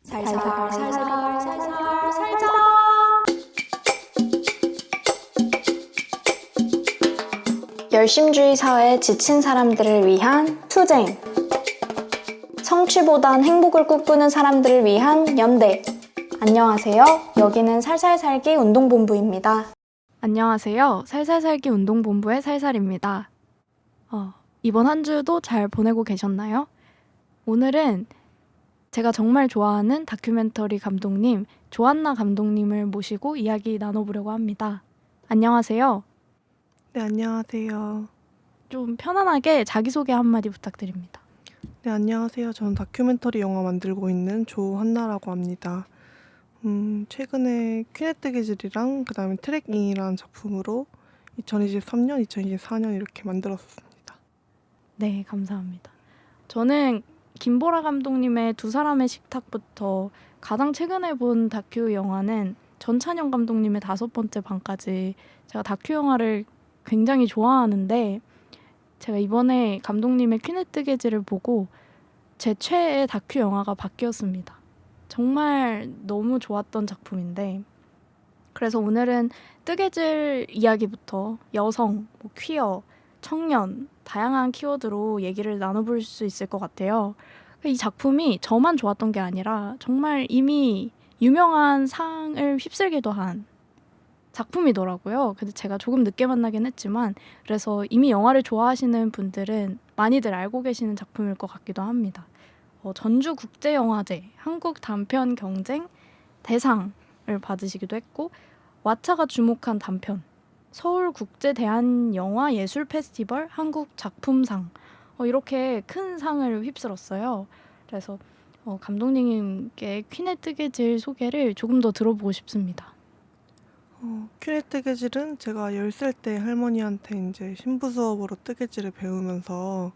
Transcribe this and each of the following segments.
살살 살자. 열심주의 사회에 지친 사람들을 위한 투쟁. 성취보단 행복을 꿈꾸는 사람들을 위한 연대. 안녕하세요. 여기는 살살살기 운동본부입니다. 안녕하세요. 살살살기 운동본부의 살살입니다. 이번 한 주도 잘 보내고 계셨나요? 오늘은 제가 정말 좋아하는 다큐멘터리 감독님 조한나 감독님을 모시고 이야기 나눠보려고 합니다. 안녕하세요. 네, 안녕하세요. 좀 편안하게 자기소개 한마디 부탁드립니다. 네, 안녕하세요. 저는 다큐멘터리 영화 만들고 있는 조한나라고 합니다. 최근에 퀸에트 게즐이랑 그다음에 트랙잉이라는 작품으로 2023년, 2024년 이렇게 만들었습니다. 네, 감사합니다. 저는 김보라 감독님의 두 사람의 식탁부터 가장 최근에 본 다큐 영화는 전찬영 감독님의 5번째 방까지 제가 다큐 영화를 굉장히 좋아하는데 제가 이번에 감독님의 퀸에트 게즐을 보고 제 최애 다큐 영화가 바뀌었습니다. 정말 너무 좋았던 작품인데 그래서 오늘은 뜨개질 이야기부터 여성, 퀴어, 청년 다양한 키워드로 얘기를 나눠볼 수 있을 것 같아요. 이 작품이 저만 좋았던 게 아니라 정말 이미 유명한 상을 휩쓸기도 한 작품이더라고요. 근데 제가 조금 늦게 만나긴 했지만 그래서 이미 영화를 좋아하시는 분들은 많이들 알고 계시는 작품일 것 같기도 합니다. 전주국제영화제 한국 단편 경쟁 대상을 받으시기도 했고 왓챠가 주목한 단편 서울국제대한영화예술페스티벌 한국작품상 이렇게 큰 상을 휩쓸었어요. 그래서 감독님께 퀸에트 게즐 소개를 조금 더 들어보고 싶습니다. 퀸에트 게즐은 제가 10살 때 할머니한테 이제 신부 수업으로 뜨개질을 배우면서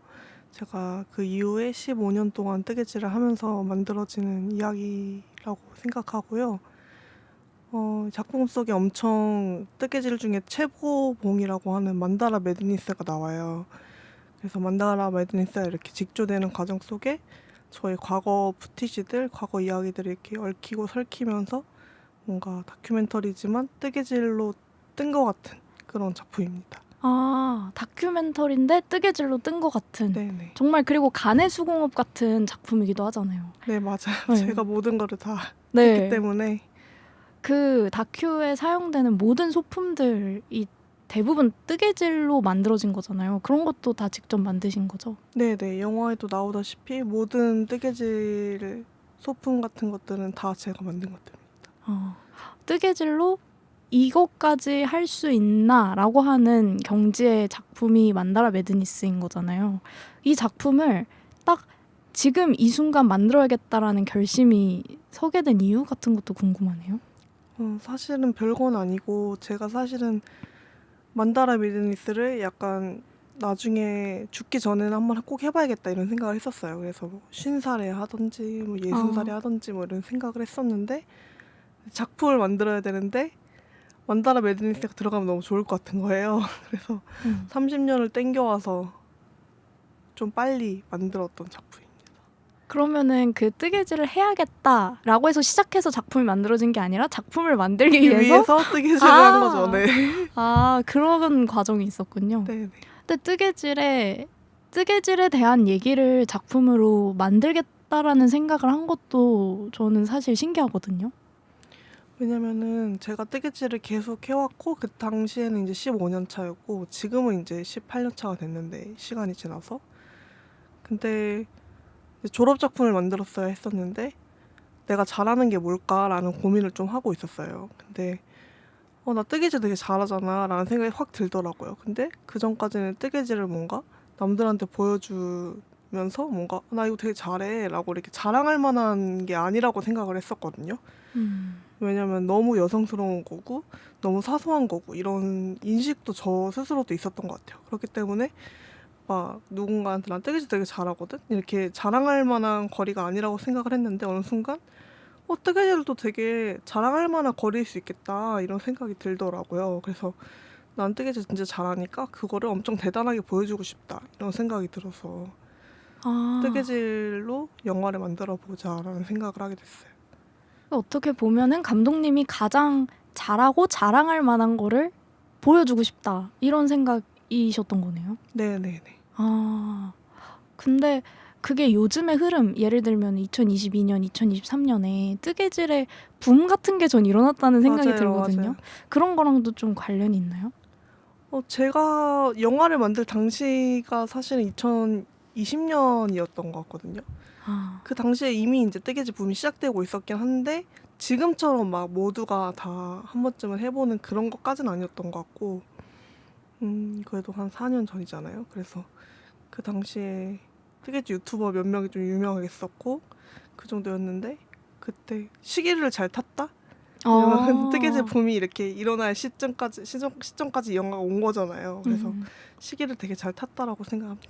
제가 그 이후에 15년 동안 뜨개질을 하면서 만들어지는 이야기라고 생각하고요. 작품 속에 엄청 뜨개질 중에 최고봉이라고 하는 만다라 매드니스가 나와요. 그래서 만다라 매드니스가 이렇게 직조되는 과정 속에 저의 과거 푸티지들, 과거 이야기들을 이렇게 얽히고 설키면서 뭔가 다큐멘터리지만 뜨개질로 뜬 것 같은 그런 작품입니다. 아, 다큐멘터리인데 뜨개질로 뜬 것 같은. 네네. 정말 그리고 가내수공업 같은 작품이기도 하잖아요. 네, 맞아요. 네. 제가 모든 거를 다 네. 했기 때문에 그 다큐에 사용되는 모든 소품들이 대부분 뜨개질로 만들어진 거잖아요. 그런 것도 다 직접 만드신 거죠? 네네. 영화에도 나오다시피 모든 뜨개질 소품 같은 것들은 다 제가 만든 것들입니다. 뜨개질로 이것까지 할 수 있나라고 하는 경지의 작품이 만다라 매드니스인 거잖아요. 이 작품을 딱 지금 이 순간 만들어야겠다라는 결심이 서게 된 이유 같은 것도 궁금하네요. 사실은 별건 아니고 제가 사실은 만다라 매드니스를 약간 나중에 죽기 전에는 한번 꼭 해봐야겠다 이런 생각을 했었어요. 그래서 뭐 50살에 하든지 뭐 60살에 하든지 뭐 이런 생각을 했었는데 작품을 만들어야 되는데 만다라 매드니스가 들어가면 너무 좋을 것 같은 거예요. 그래서 30년을 땡겨와서 좀 빨리 만들었던 작품입니다. 그러면은 그 뜨개질을 해야겠다라고 해서 시작해서 작품이 만들어진 게 아니라 작품을 만들기 위해서 뜨개질을 한 거죠. 네. 그런 과정이 있었군요. 네네. 근데 뜨개질에 대한 얘기를 작품으로 만들겠다라는 생각을 한 것도 저는 사실 신기하거든요. 왜냐면은 제가 뜨개질을 계속 해왔고 그 당시에는 이제 15년 차였고 지금은 이제 18년 차가 됐는데 시간이 지나서 근데 졸업 작품을 만들었어야 했었는데 내가 잘하는 게 뭘까라는 고민을 좀 하고 있었어요. 근데 나 뜨개질 되게 잘하잖아 라는 생각이 확 들더라고요. 근데 그 전까지는 뜨개질을 뭔가 남들한테 보여주면서 뭔가 나 이거 되게 잘해 라고 이렇게 자랑할 만한 게 아니라고 생각을 했었거든요. 왜냐면 너무 여성스러운 거고 너무 사소한 거고 이런 인식도 저 스스로도 있었던 것 같아요. 그렇기 때문에 막 누군가한테 난 뜨개질 되게 잘하거든? 이렇게 자랑할 만한 거리가 아니라고 생각을 했는데 어느 순간 뜨개질도 되게 자랑할 만한 거리일 수 있겠다 이런 생각이 들더라고요. 그래서 난 뜨개질 진짜 잘하니까 그거를 엄청 대단하게 보여주고 싶다 이런 생각이 들어서 뜨개질로 영화를 만들어 보자라는 생각을 하게 됐어요. 어떻게 보면은 감독님이 가장 잘하고 자랑할 만한 거를 보여주고 싶다 이런 생각이셨던 거네요. 네네네. 아, 근데 그게 요즘의 흐름, 예를 들면 2022년, 2023년에 뜨개질의 붐 같은 게 전 일어났다는 생각이 맞아요, 들거든요. 맞아요. 그런 거랑도 좀 관련이 있나요? 제가 영화를 만들 당시가 사실은 2020년이었던 것 같거든요. 아, 그 당시에 이미 이제 뜨개질 붐이 시작되고 있었긴 한데 지금처럼 막 모두가 다 한 번쯤은 해보는 그런 것까지는 아니었던 것 같고 그래도 한 4년 전이잖아요. 그래서 그 당시에 뜨개질 유튜버 몇 명이 좀 유명했었고 그 정도였는데 그때 시기를 잘 탔다? 왜냐면 뜨개질 붐이 이렇게 일어날 시점까지 이 영화가 온 거잖아요. 그래서 시기를 되게 잘 탔다라고 생각합니다.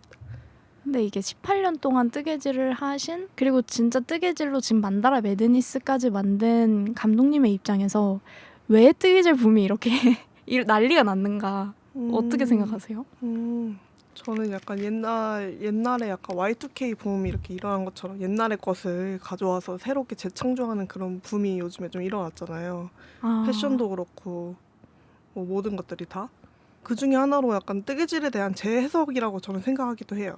근데 이게 18년 동안 뜨개질을 하신, 그리고 진짜 뜨개질로 지금 만다라 매드니스까지 만든 감독님의 입장에서 왜 뜨개질 붐이 이렇게 난리가 났는가 어떻게 생각하세요? 저는 약간 옛날에 약간 Y2K 붐이 이렇게 일어난 것처럼 옛날의 것을 가져와서 새롭게 재창조하는 그런 붐이 요즘에 좀 일어났잖아요. 아, 패션도 그렇고 뭐 모든 것들이 다. 그 중에 하나로 약간 뜨개질에 대한 재해석이라고 저는 생각하기도 해요.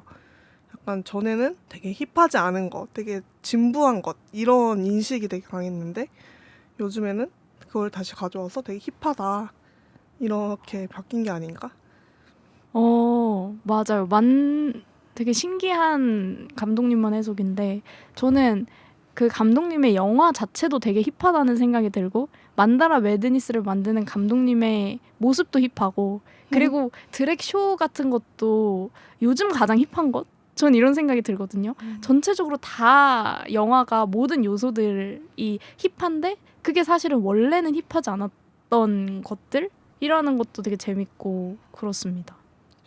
약간 전에는 되게 힙하지 않은 것, 되게 진부한 것 이런 인식이 되게 강했는데 요즘에는 그걸 다시 가져와서 되게 힙하다 이렇게 바뀐 게 아닌가? 맞아요. 되게 신기한 감독님만 해석인데 저는 그 감독님의 영화 자체도 되게 힙하다는 생각이 들고 만다라 매드니스를 만드는 감독님의 모습도 힙하고 그리고 드랙 쇼 같은 것도 요즘 가장 힙한 것? 전 이런 생각이 들거든요. 전체적으로 다 영화가 모든 요소들이 힙한데 그게 사실은 원래는 힙하지 않았던 것들이라는 것도 되게 재밌고 그렇습니다.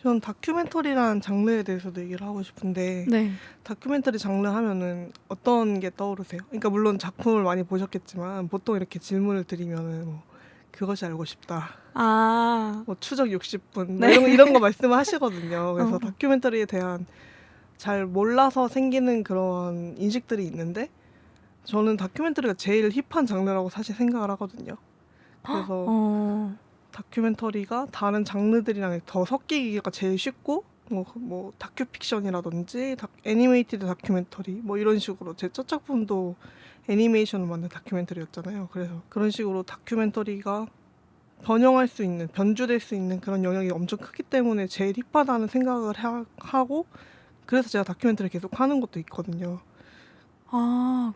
전 다큐멘터리라는 장르에 대해서도 얘기를 하고 싶은데 네. 다큐멘터리 장르 하면은 어떤 게 떠오르세요? 그러니까 물론 작품을 많이 보셨겠지만 보통 이렇게 질문을 드리면은 뭐 그것이 알고 싶다, 아, 뭐 추적 60분 뭐 네. 이런 거 말씀하시거든요. 그래서 어. 다큐멘터리에 대한 잘 몰라서 생기는 그런 인식들이 있는데 저는 다큐멘터리가 제일 힙한 장르라고 사실 생각을 하거든요. 그래서 어, 다큐멘터리가 다른 장르들이랑 더 섞이기가 제일 쉽고 뭐 다큐픽션이라든지 애니메이티드 다큐멘터리 뭐 이런 식으로 제 첫 작품도 애니메이션을 만든 다큐멘터리였잖아요. 그래서 그런 식으로 다큐멘터리가 변형할 수 있는 변주될 수 있는 그런 영역이 엄청 크기 때문에 제일 힙하다는 생각을 하고 그래서 제가 다큐멘터리 계속 하는 것도 있거든요.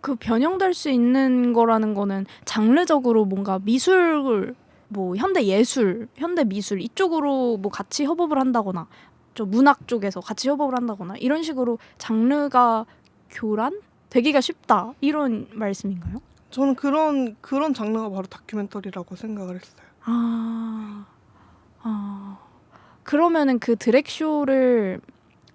그 변형될 수 있는 거라는 거는 장르적으로 뭔가 미술, 뭐 현대 예술, 현대 미술 이쪽으로 뭐 같이 협업을 한다거나, 저 문학 쪽에서 같이 협업을 한다거나 이런 식으로 장르가 교란되기가 쉽다 이런 말씀인가요? 저는 그런 장르가 바로 다큐멘터리라고 생각을 했어요. 아, 아, 그러면은 그 드랙쇼를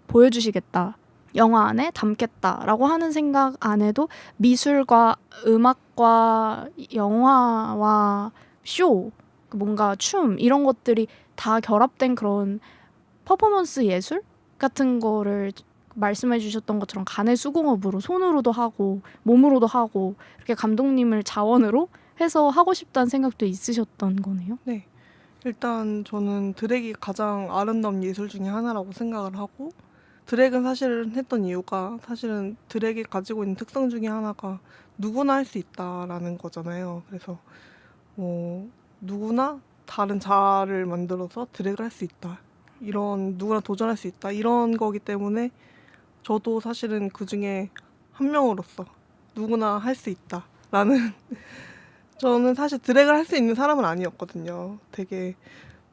보여주시겠다. 영화 안에 담겠다라고 하는 생각 안 해도 미술과 음악과 영화와 쇼, 뭔가 춤 이런 것들이 다 결합된 그런 퍼포먼스 예술 같은 거를 말씀해 주셨던 것처럼 간의 수공업으로 손으로도 하고 몸으로도 하고 이렇게 감독님을 자원으로 해서 하고 싶다는 생각도 있으셨던 거네요. 네. 일단 저는 드랙이 가장 아름다운 예술 중에 하나라고 생각을 하고 드랙은 사실은 했던 이유가 사실은 드랙이 가지고 있는 특성 중에 하나가 누구나 할 수 있다라는 거잖아요. 그래서 누구나 다른 자아를 만들어서 드랙을 할 수 있다. 이런 누구나 도전할 수 있다. 이런 거기 때문에 저도 사실은 그 중에 한 명으로서 누구나 할 수 있다라는 저는 사실 드랙을 할 수 있는 사람은 아니었거든요. 되게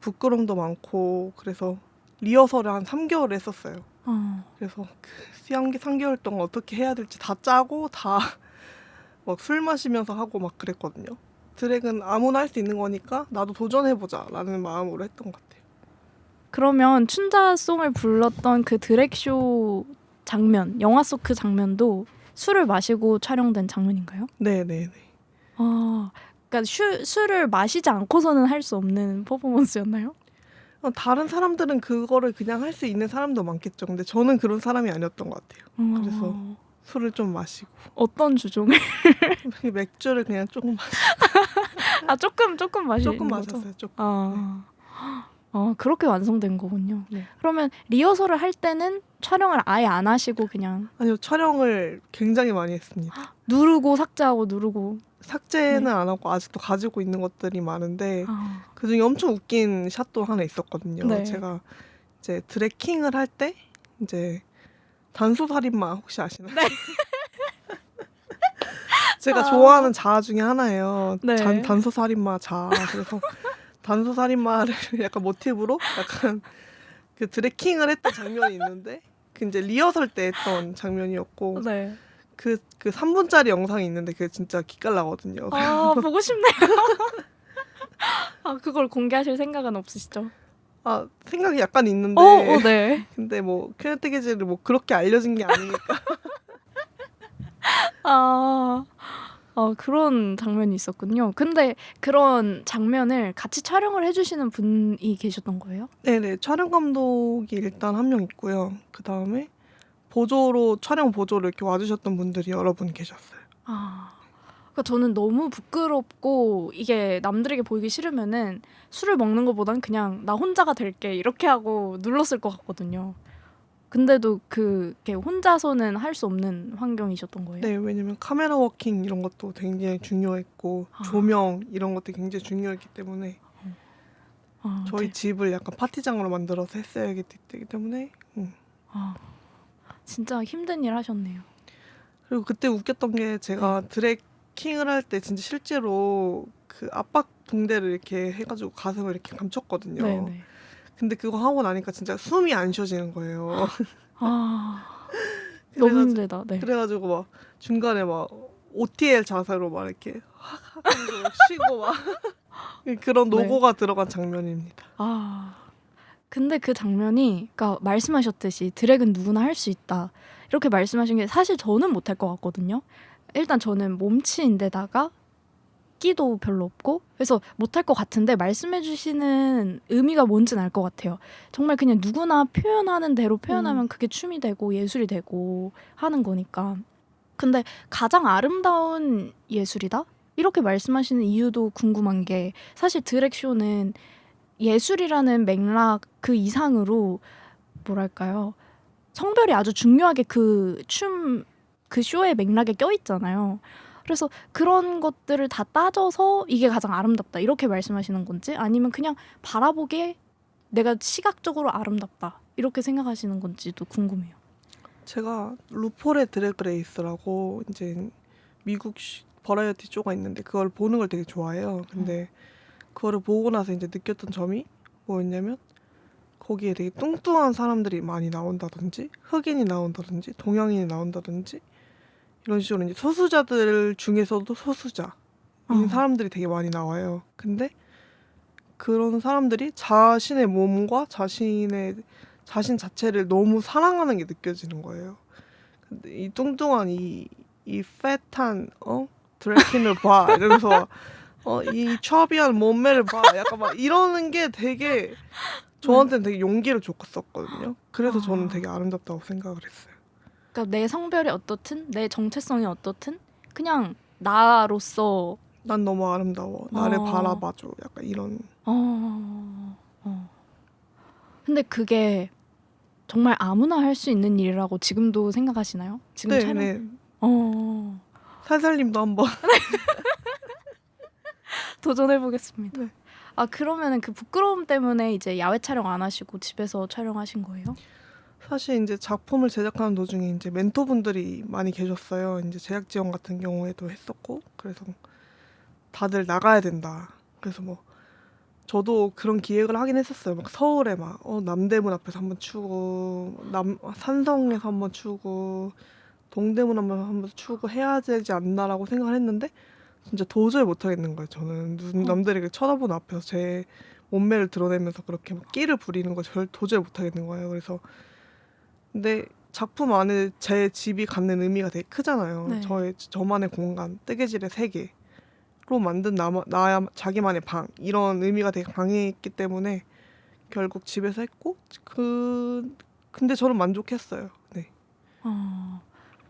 부끄럼도 많고 그래서 리허설을 한 3개월 했었어요. 그래서 그 3개월 동안 어떻게 해야 될지 다 짜고 다 막 술 마시면서 하고 막 그랬거든요. 드랙은 아무나 할 수 있는 거니까 나도 도전해보자 라는 마음으로 했던 것 같아요. 그러면 춘자송을 불렀던 그 드랙쇼 장면, 영화 속 그 장면도 술을 마시고 촬영된 장면인가요? 네네네. 그러니까 술을 마시지 않고서는 할 수 없는 퍼포먼스였나요? 다른 사람들은 그거를 그냥 할 수 있는 사람도 많겠죠. 근데 저는 그런 사람이 아니었던 것 같아요. 그래서 술을 좀 마시고 어떤 주종을? 맥주를 그냥 조금 아 조금 마시는 조금 거죠? 마셨어요. 조금. 아, 그렇게 완성된 거군요. 네. 그러면 리허설을 할 때는 촬영을 아예 안 하시고 그냥 아니요, 촬영을 굉장히 많이 했습니다. 누르고 삭제하고 누르고. 삭제는 네. 안 하고 아직도 가지고 있는 것들이 많은데 아, 그중에 엄청 웃긴 샷도 하나 있었거든요. 네. 제가 이제 드래킹을 할 때 이제 단소살인마 혹시 아시나요? 네. 제가 좋아하는 자 중에 하나예요. 네. 단소살인마 자. 그래서 단소살인마를 약간 모티브로 약간 그 드래킹을 했던 장면이 있는데 그 이제 리허설 때 했던 장면이었고 네. 그 3분짜리 영상이 있는데 그게 진짜 기깔나거든요. 아, 보고 싶네요. 아, 그걸 공개하실 생각은 없으시죠? 아, 생각이 약간 있는데 네. 근데 뭐 큐네트 게지를 뭐 그렇게 알려진 게 아니니까. 아, 그런 장면이 있었군요. 근데 그런 장면을 같이 촬영을 해주시는 분이 계셨던 거예요? 네네, 촬영 감독이 일단 한 명 있고요. 그 다음에 촬영 보조로 이렇게 와주셨던 분들이 여러 분 계셨어요. 그러니까 저는 너무 부끄럽고 이게 남들에게 보이기 싫으면은 술을 먹는 것보단 그냥 나 혼자가 될게 이렇게 하고 눌렀을 것 같거든요. 근데도 그게 혼자서는 할 수 없는 환경이셨던 거예요? 네, 왜냐면 카메라 워킹 이런 것도 굉장히 중요했고 조명 이런 것도 굉장히 중요했기 때문에 저희 네. 집을 약간 파티장으로 만들어서 했어야 되기 때문에 진짜 힘든 일 하셨네요. 그리고 그때 웃겼던 게 제가 드래킹을 할 때 진짜 실제로 그 압박 붕대를 이렇게 해가지고 가슴을 이렇게 감췄거든요. 네네. 근데 그거 하고 나니까 진짜 숨이 안 쉬어지는 거예요. 너무 힘들다. 네. 그래가지고 막 중간에 막 OTL 자세로 막 이렇게 확 하고 쉬고 막 그런 노고가 들어간 장면입니다. 근데 그 장면이, 그러니까 말씀하셨듯이 드랙은 누구나 할 수 있다. 이렇게 말씀하신 게 사실 저는 못할 것 같거든요. 일단 저는 몸치인데다가 끼도 별로 없고 그래서 못할 것 같은데 말씀해주시는 의미가 뭔지는 알 것 같아요. 정말 그냥 누구나 표현하는 대로 표현하면 그게 춤이 되고 예술이 되고 하는 거니까. 근데 가장 아름다운 예술이다? 이렇게 말씀하시는 이유도 궁금한 게 사실 드랙쇼는 예술이라는 맥락 그 이상으로 뭐랄까요. 성별이 아주 중요하게 그 쇼의 맥락에 껴있잖아요. 그래서 그런 것들을 다 따져서 이게 가장 아름답다 이렇게 말씀하시는 건지 아니면 그냥 바라보기에 내가 시각적으로 아름답다 이렇게 생각하시는 건지도 궁금해요. 제가 루폴의 드래그 레이스라고 이제 미국 버라이어티 쇼가 있는데 그걸 보는 걸 되게 좋아해요. 근데 그거를 보고 나서 이제 느꼈던 점이 뭐였냐면 거기에 되게 뚱뚱한 사람들이 많이 나온다든지 흑인이 나온다든지 동양인이 나온다든지 이런 식으로 이제 소수자들 중에서도 소수자인 사람들이 되게 많이 나와요. 근데 그런 사람들이 자신의 몸과 자신 자체를 너무 사랑하는 게 느껴지는 거예요. 근데 이 뚱뚱한 이 패탄 드래킨을 봐 이러면서 이 처비한 몸매를 봐 약간 막 이러는 게 되게 저한테는 되게 용기를 줬었거든요. 그래서 저는 되게 아름답다고 생각을 했어요. 그러니까 내 성별이 어떻든 내 정체성이 어떻든 그냥 나로서 난 너무 아름다워. 나를 바라봐줘. 약간 이런. 근데 그게 정말 아무나 할 수 있는 일이라고 지금도 생각하시나요? 지금 촬영? 네. 살살님도 한번. 도전해보겠습니다. 네. 그러면은 그 부끄러움 때문에 이제 야외 촬영 안 하시고 집에서 촬영하신 거예요? 사실 이제 작품을 제작하는 도중에 이제 멘토분들이 많이 계셨어요. 이제 제작 지원 같은 경우에도 했었고, 그래서 다들 나가야 된다. 그래서 뭐 저도 그런 기획을 하긴 했었어요. 막 서울에 막 남대문 앞에서 한번 추고, 산성에서 한번 추고, 동대문 한번 추고 해야 되지 않나라고 생각을 했는데 진짜 도저히 못 하겠는 거예요. 저는 남들에게 쳐다보는 앞에서 제 몸매를 드러내면서 그렇게 막 끼를 부리는 거 도저히 못 하겠는 거예요. 그래서 근데 작품 안에 제 집이 갖는 의미가 되게 크잖아요. 네. 저만의 공간, 뜨개질의 세계로 만든 자기만의 방 이런 의미가 되게 강했기 때문에 결국 집에서 했고 근데 저는 만족했어요. 네.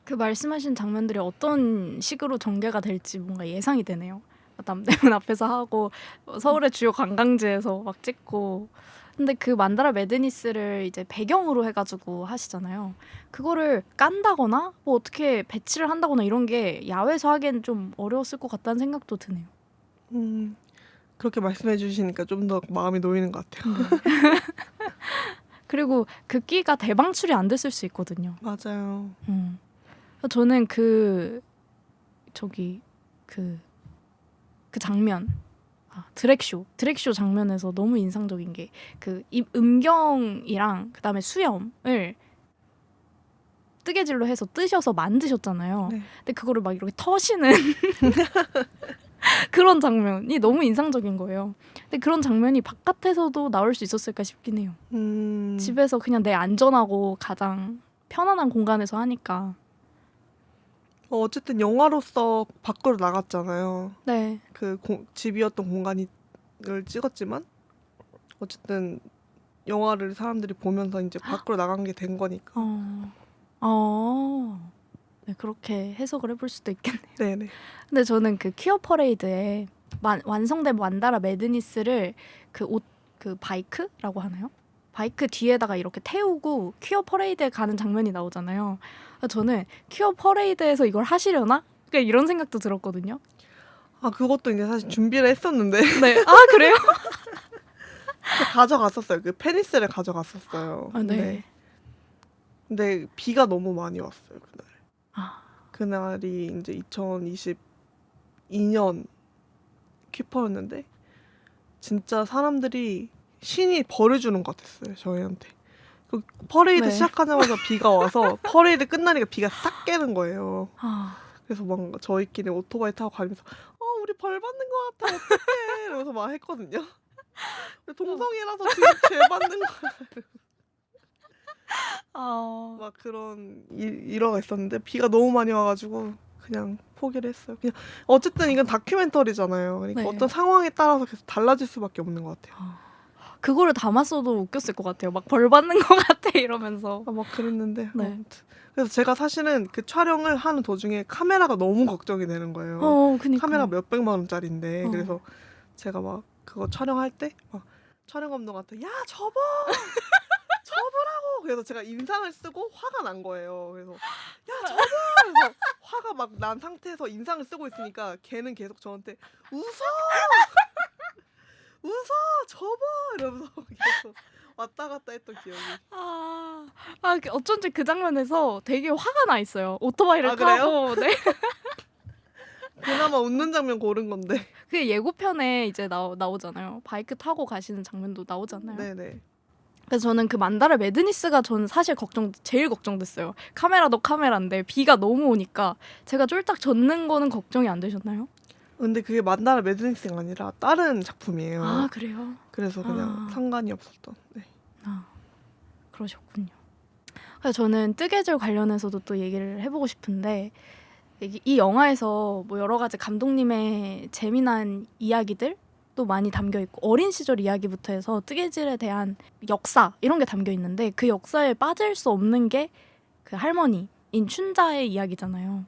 그 말씀하신 장면들이 어떤 식으로 전개가 될지 뭔가 예상이 되네요. 남대문 앞에서 하고 서울의 주요 관광지에서 막 찍고. 근데 그 만다라 매드니스를 이제 배경으로 해가지고 하시잖아요. 그거를 깐다거나 뭐 어떻게 배치를 한다거나 이런 게 야외에서 하기엔 좀 어려웠을 것 같다는 생각도 드네요. 그렇게 말씀해 주시니까 좀 더 마음이 놓이는 것 같아요. 그리고 그 끼가 대방출이 안 됐을 수 있거든요. 맞아요. 저는 그 장면, 드랙쇼 장면에서 너무 인상적인 게 그 음경이랑 그다음에 수염을 뜨개질로 해서 뜨셔서 만드셨잖아요. 네. 근데 그거를 막 이렇게 터시는 그런 장면이 너무 인상적인 거예요. 근데 그런 장면이 바깥에서도 나올 수 있었을까 싶긴 해요. 집에서 그냥 내 안전하고 가장 편안한 공간에서 하니까. 어쨌든 영화로서 밖으로 나갔잖아요. 네. 집이었던 공간을 찍었지만 어쨌든 영화를 사람들이 보면서 이제 밖으로 나간 게 된 거니까. 네, 그렇게 해석을 해볼 수도 있겠네요. 네네. 근데 저는 그 퀴어 퍼레이드에 완성된 만다라 매드니스를 그 바이크라고 하나요? 바이크 뒤에다가 이렇게 태우고 퀴어 퍼레이드에 가는 장면이 나오잖아요. 그래서 저는 퀴어 퍼레이드에서 이걸 하시려나? 그러니까 이런 생각도 들었거든요. 그것도 이제 사실 준비를 했었는데 네. 그래요? 가져갔었어요. 그 페니스를 가져갔었어요. 네. 근데 비가 너무 많이 왔어요, 그날. 아. 그날이 이제 2022년 퀴퍼였는데 진짜 사람들이 신이 벌을 주는 것 같았어요, 저희한테. 그 퍼레이드 네. 시작하자마자 비가 와서 퍼레이드 끝나니까 비가 싹 깨는 거예요. 아. 그래서 막 저희끼리 오토바이 타고 가면서 우리 벌 받는 것 같아, 어떡해 이러면서 막 했거든요. 동성이라서 지금 죄 받는 거야. 막 그런 일화가 있었는데 비가 너무 많이 와가지고 그냥 포기를 했어요. 그냥 어쨌든 이건 다큐멘터리잖아요. 그러니까 네. 어떤 상황에 따라서 계속 달라질 수밖에 없는 것 같아요. 그거를 담았어도 웃겼을 것 같아요. 막 벌 받는 것 같아 이러면서. 막 그랬는데 네. 아무튼. 그래서 제가 사실은 그 촬영을 하는 도중에 카메라가 너무 걱정이 되는 거예요. 그니까. 카메라 몇백만 원짜리인데. 어. 그래서 제가 막 그거 촬영할 때 막 촬영 감독한테 야 접어 접으라고. 그래서 제가 인상을 쓰고 화가 난 거예요. 그래서 야 접어. 그래서 화가 막 난 상태에서 인상을 쓰고 있으니까 걔는 계속 저한테 웃어 접어 이러면서 계속 왔다 갔다 했던 기억이. 어쩐지 그 장면에서 되게 화가 나 있어요. 오토바이를 그래요? 타고. 네. 그나마 웃는 장면 고른 건데. 그게 예고편에 이제 나오잖아요. 바이크 타고 가시는 장면도 나오잖아요. 네네. 그래서 저는 그 만다라 매드니스가 저는 사실 제일 걱정됐어요. 카메라도 카메라인데 비가 너무 오니까 제가 쫄딱 젖는 거는 걱정이 안 되셨나요? 근데 그게 만다라 매드닉스가 아니라 다른 작품이에요. 그래요? 그래서 그냥 상관이 없었던. 네. 그러셨군요. 그래서 저는 뜨개질 관련해서도 또 얘기를 해보고 싶은데 이 영화에서 뭐 여러 가지 감독님의 재미난 이야기들 또 많이 담겨 있고 어린 시절 이야기부터 해서 뜨개질에 대한 역사 이런 게 담겨 있는데 그 역사에 빠질 수 없는 게 그 할머니인 춘자의 이야기잖아요.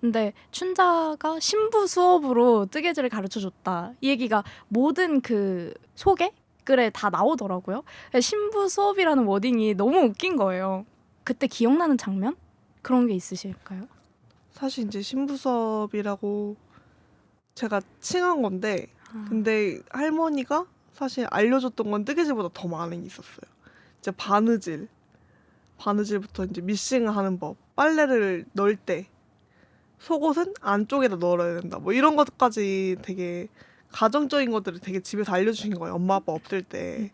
근데 춘자가 신부 수업으로 뜨개질을 가르쳐줬다. 이 얘기가 모든 그 소개 글에 다 나오더라고요. 신부 수업이라는 워딩이 너무 웃긴 거예요. 그때 기억나는 장면? 그런 게 있으실까요? 사실 이제 신부 수업이라고 제가 칭한 건데 근데 할머니가 사실 알려줬던 건 뜨개질보다 더 많은 게 있었어요. 이제 바느질부터 이제 미싱을 하는 법, 빨래를 넣을 때 속옷은 안쪽에다 널어야 된다. 뭐 이런 것까지 되게 가정적인 것들을 되게 집에서 알려주신 거예요. 엄마 아빠 없을 때.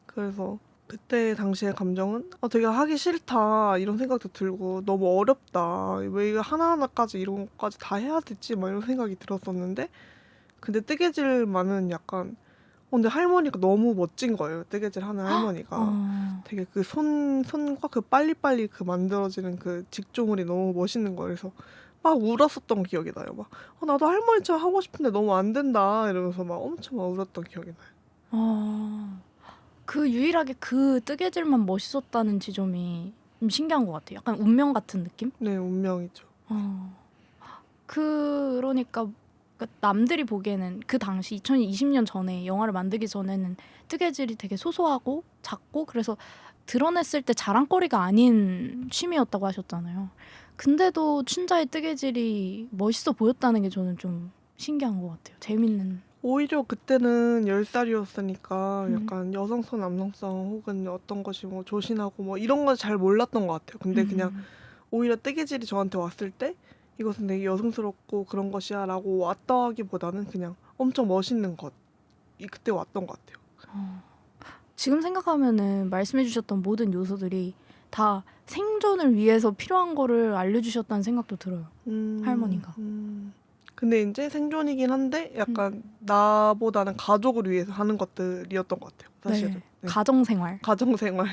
그래서 그때 당시의 감정은 되게 하기 싫다 이런 생각도 들고 너무 어렵다. 왜 이거 하나하나까지 이런 것까지 다 해야 되지? 막 이런 생각이 들었었는데 근데 뜨개질만은 약간 근데 할머니가 너무 멋진 거예요. 뜨개질 하는 할머니가. 되게 그 손과 그 빨리빨리 그 만들어지는 그 직조물이 너무 멋있는 거예요. 그래서 막 울었었던 기억이 나요. 막 나도 할머니처럼 하고 싶은데 너무 안 된다 이러면서 막 엄청 막 울었던 기억이 나요. 그 유일하게 그 뜨개질만 멋있었다는 지점이 좀 신기한 것 같아요. 약간 운명 같은 느낌? 네, 운명이죠. 그러니까 남들이 보기에는 그 당시 2020년 전에 영화를 만들기 전에는 뜨개질이 되게 소소하고 작고 그래서 드러냈을 때 자랑거리가 아닌 취미였다고 하셨잖아요. 근데도 춘자의 뜨개질이 멋있어 보였다는 게 저는 좀 신기한 것 같아요. 재밌는. 오히려 그때는 10살이었으니까 음. 약간 여성성, 남성성 혹은 어떤 것이 뭐 조신하고 뭐 이런 걸 잘 몰랐던 것 같아요. 근데 그냥 오히려 뜨개질이 저한테 왔을 때 이것은 되게 여성스럽고 그런 것이야 라고 왔다 하기보다는 그냥 엄청 멋있는 것이 그때 왔던 것 같아요. 지금 생각하면은 말씀해주셨던 모든 요소들이 다 생존을 위해서 필요한 거를 알려주셨다는 생각도 들어요. 할머니가. 근데 이제 생존이긴 한데 약간 나보다는 가족을 위해서 하는 것들이었던 것 같아요. 사실은. 네. 네. 가정생활. 가정생활.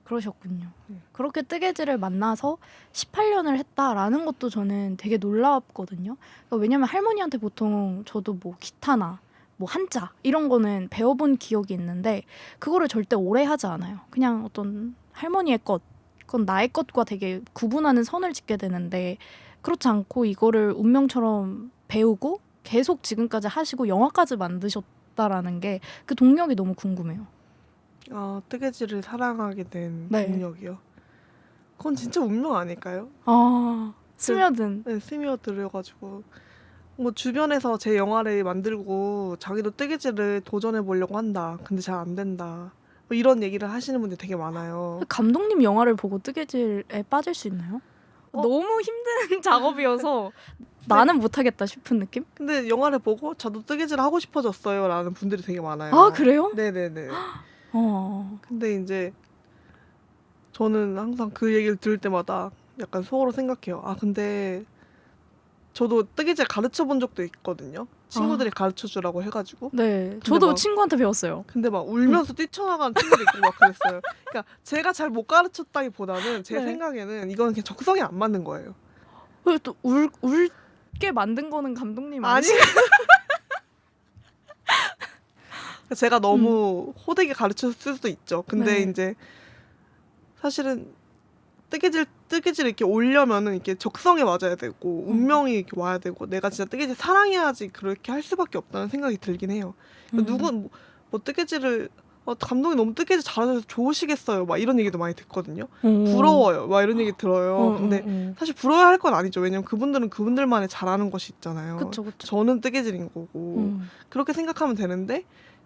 그러셨군요. 네. 그렇게 뜨개질을 만나서 18년을 했다라는 것도 저는 되게 놀랍거든요. 그러니까 왜냐면 할머니한테 보통 저도 뭐 기타나 뭐 한자 이런 거는 배워본 기억이 있는데 그거를 절대 오래 하지 않아요. 그냥 어떤 할머니의 것, 그건 나의 것과 되게 구분하는 선을 짓게 되는데 그렇지 않고 이거를 운명처럼 배우고 계속 지금까지 하시고 영화까지 만드셨다라는 게 그 동력이 너무 궁금해요. 아, 뜨개질을 사랑하게 된 네. 동력이요. 그건 진짜 운명 아닐까요? 스며든. 네, 스며들어가지고 뭐 주변에서 제 영화를 만들고 자기도 뜨개질을 도전해 보려고 한다. 근데 잘 안 된다. 뭐 이런 얘기를 하시는 분들 되게 많아요. 감독님 영화를 보고 뜨개질에 빠질 수 있나요? 너무 힘든 작업이어서 나는 못하겠다 싶은 느낌? 근데 영화를 보고 저도 뜨개질 하고 싶어졌어요 라는 분들이 되게 많아요. 아 그래요? 네네네. 어. 근데 이제 저는 항상 그 얘기를 들을 때마다 약간 속으로 생각해요. 아, 근데 저도 뜨개질 가르쳐 본 적도 있거든요. 친구들이 가르쳐 주라고 해가지고. 네. 저도 막- 친구한테 배웠어요. 근데 막 울면서 뛰쳐나가는 친구도 있고 막 그랬어요. 그러니까 제가 잘 못 가르쳤다기보다는 제 네. 생각에는 이건 그냥 적성에 안 맞는 거예요. 그리고 또 울게 만든 거는 감독님 아니. 아니시? 제가 너무 호되게 가르쳤을 수도 있죠. 근데 네. 이제 사실은 뜨개질 이렇게 오려면은 이렇게 적성에 맞아야 되고 운명이 이렇게 와야 되고 내가 진짜 뜨개질 사랑해야지 그렇게 할 수밖에 없다는 생각이 들긴 해요. 누군 뭐 뜨개질을 감독이 너무 뜨개질 잘하셔서 좋으시겠어요. 막 이런 얘기도 많이 듣거든요. 부러워요. 막 이런 얘기 들어요. 근데 사실 부러워야 할 건 아니죠. 왜냐면 그분들은 그분들만의 잘하는 것이 있잖아요. 그쵸. 저는 뜨개질인 거고 그렇게 생각하면 되는데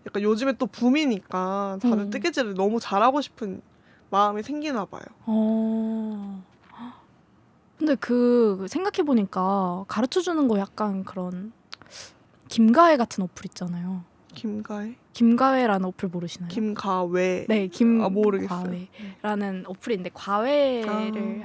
약간 요즘에 또 붐이니까 다들 뜨개질을 너무 잘하고 싶은 마음이 생기나 봐요. 근데 그 생각해 보니까 가르쳐 주는 거 약간 그런 김가혜 같은 어플 있잖아요. 김가혜? 김가혜라는 어플 모르시나요? 김가외. 네, 모르겠어요. 김과외라는 어플인데 과외를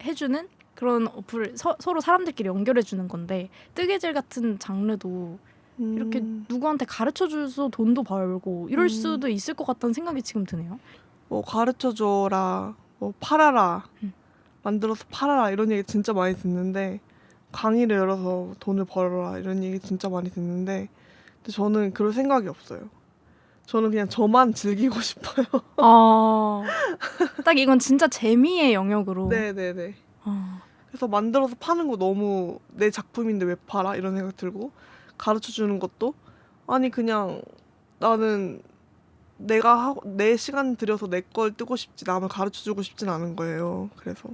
해주는 그런 어플을 서로 사람들끼리 연결해 주는 건데 뜨개질 같은 장르도 이렇게 누구한테 가르쳐 줘서 돈도 벌고 이럴 수도 있을 것 같다는 생각이 지금 드네요. 뭐 가르쳐줘라, 뭐 팔아라, 만들어서 팔아라 이런 얘기 진짜 많이 듣는데 강의를 열어서 돈을 벌어라 이런 얘기 진짜 많이 듣는데 근데 저는 그럴 생각이 없어요. 저는 그냥 저만 즐기고 싶어요. 딱 이건 진짜 재미의 영역으로. 네네네. 그래서 만들어서 파는 거 너무 내 작품인데 왜 팔아? 이런 생각 들고 가르쳐주는 것도 아니 그냥 나는 내가 내 시간 들여서 내 걸 뜨고 싶지 남을 가르쳐주고 싶진 않은 거예요. 그래서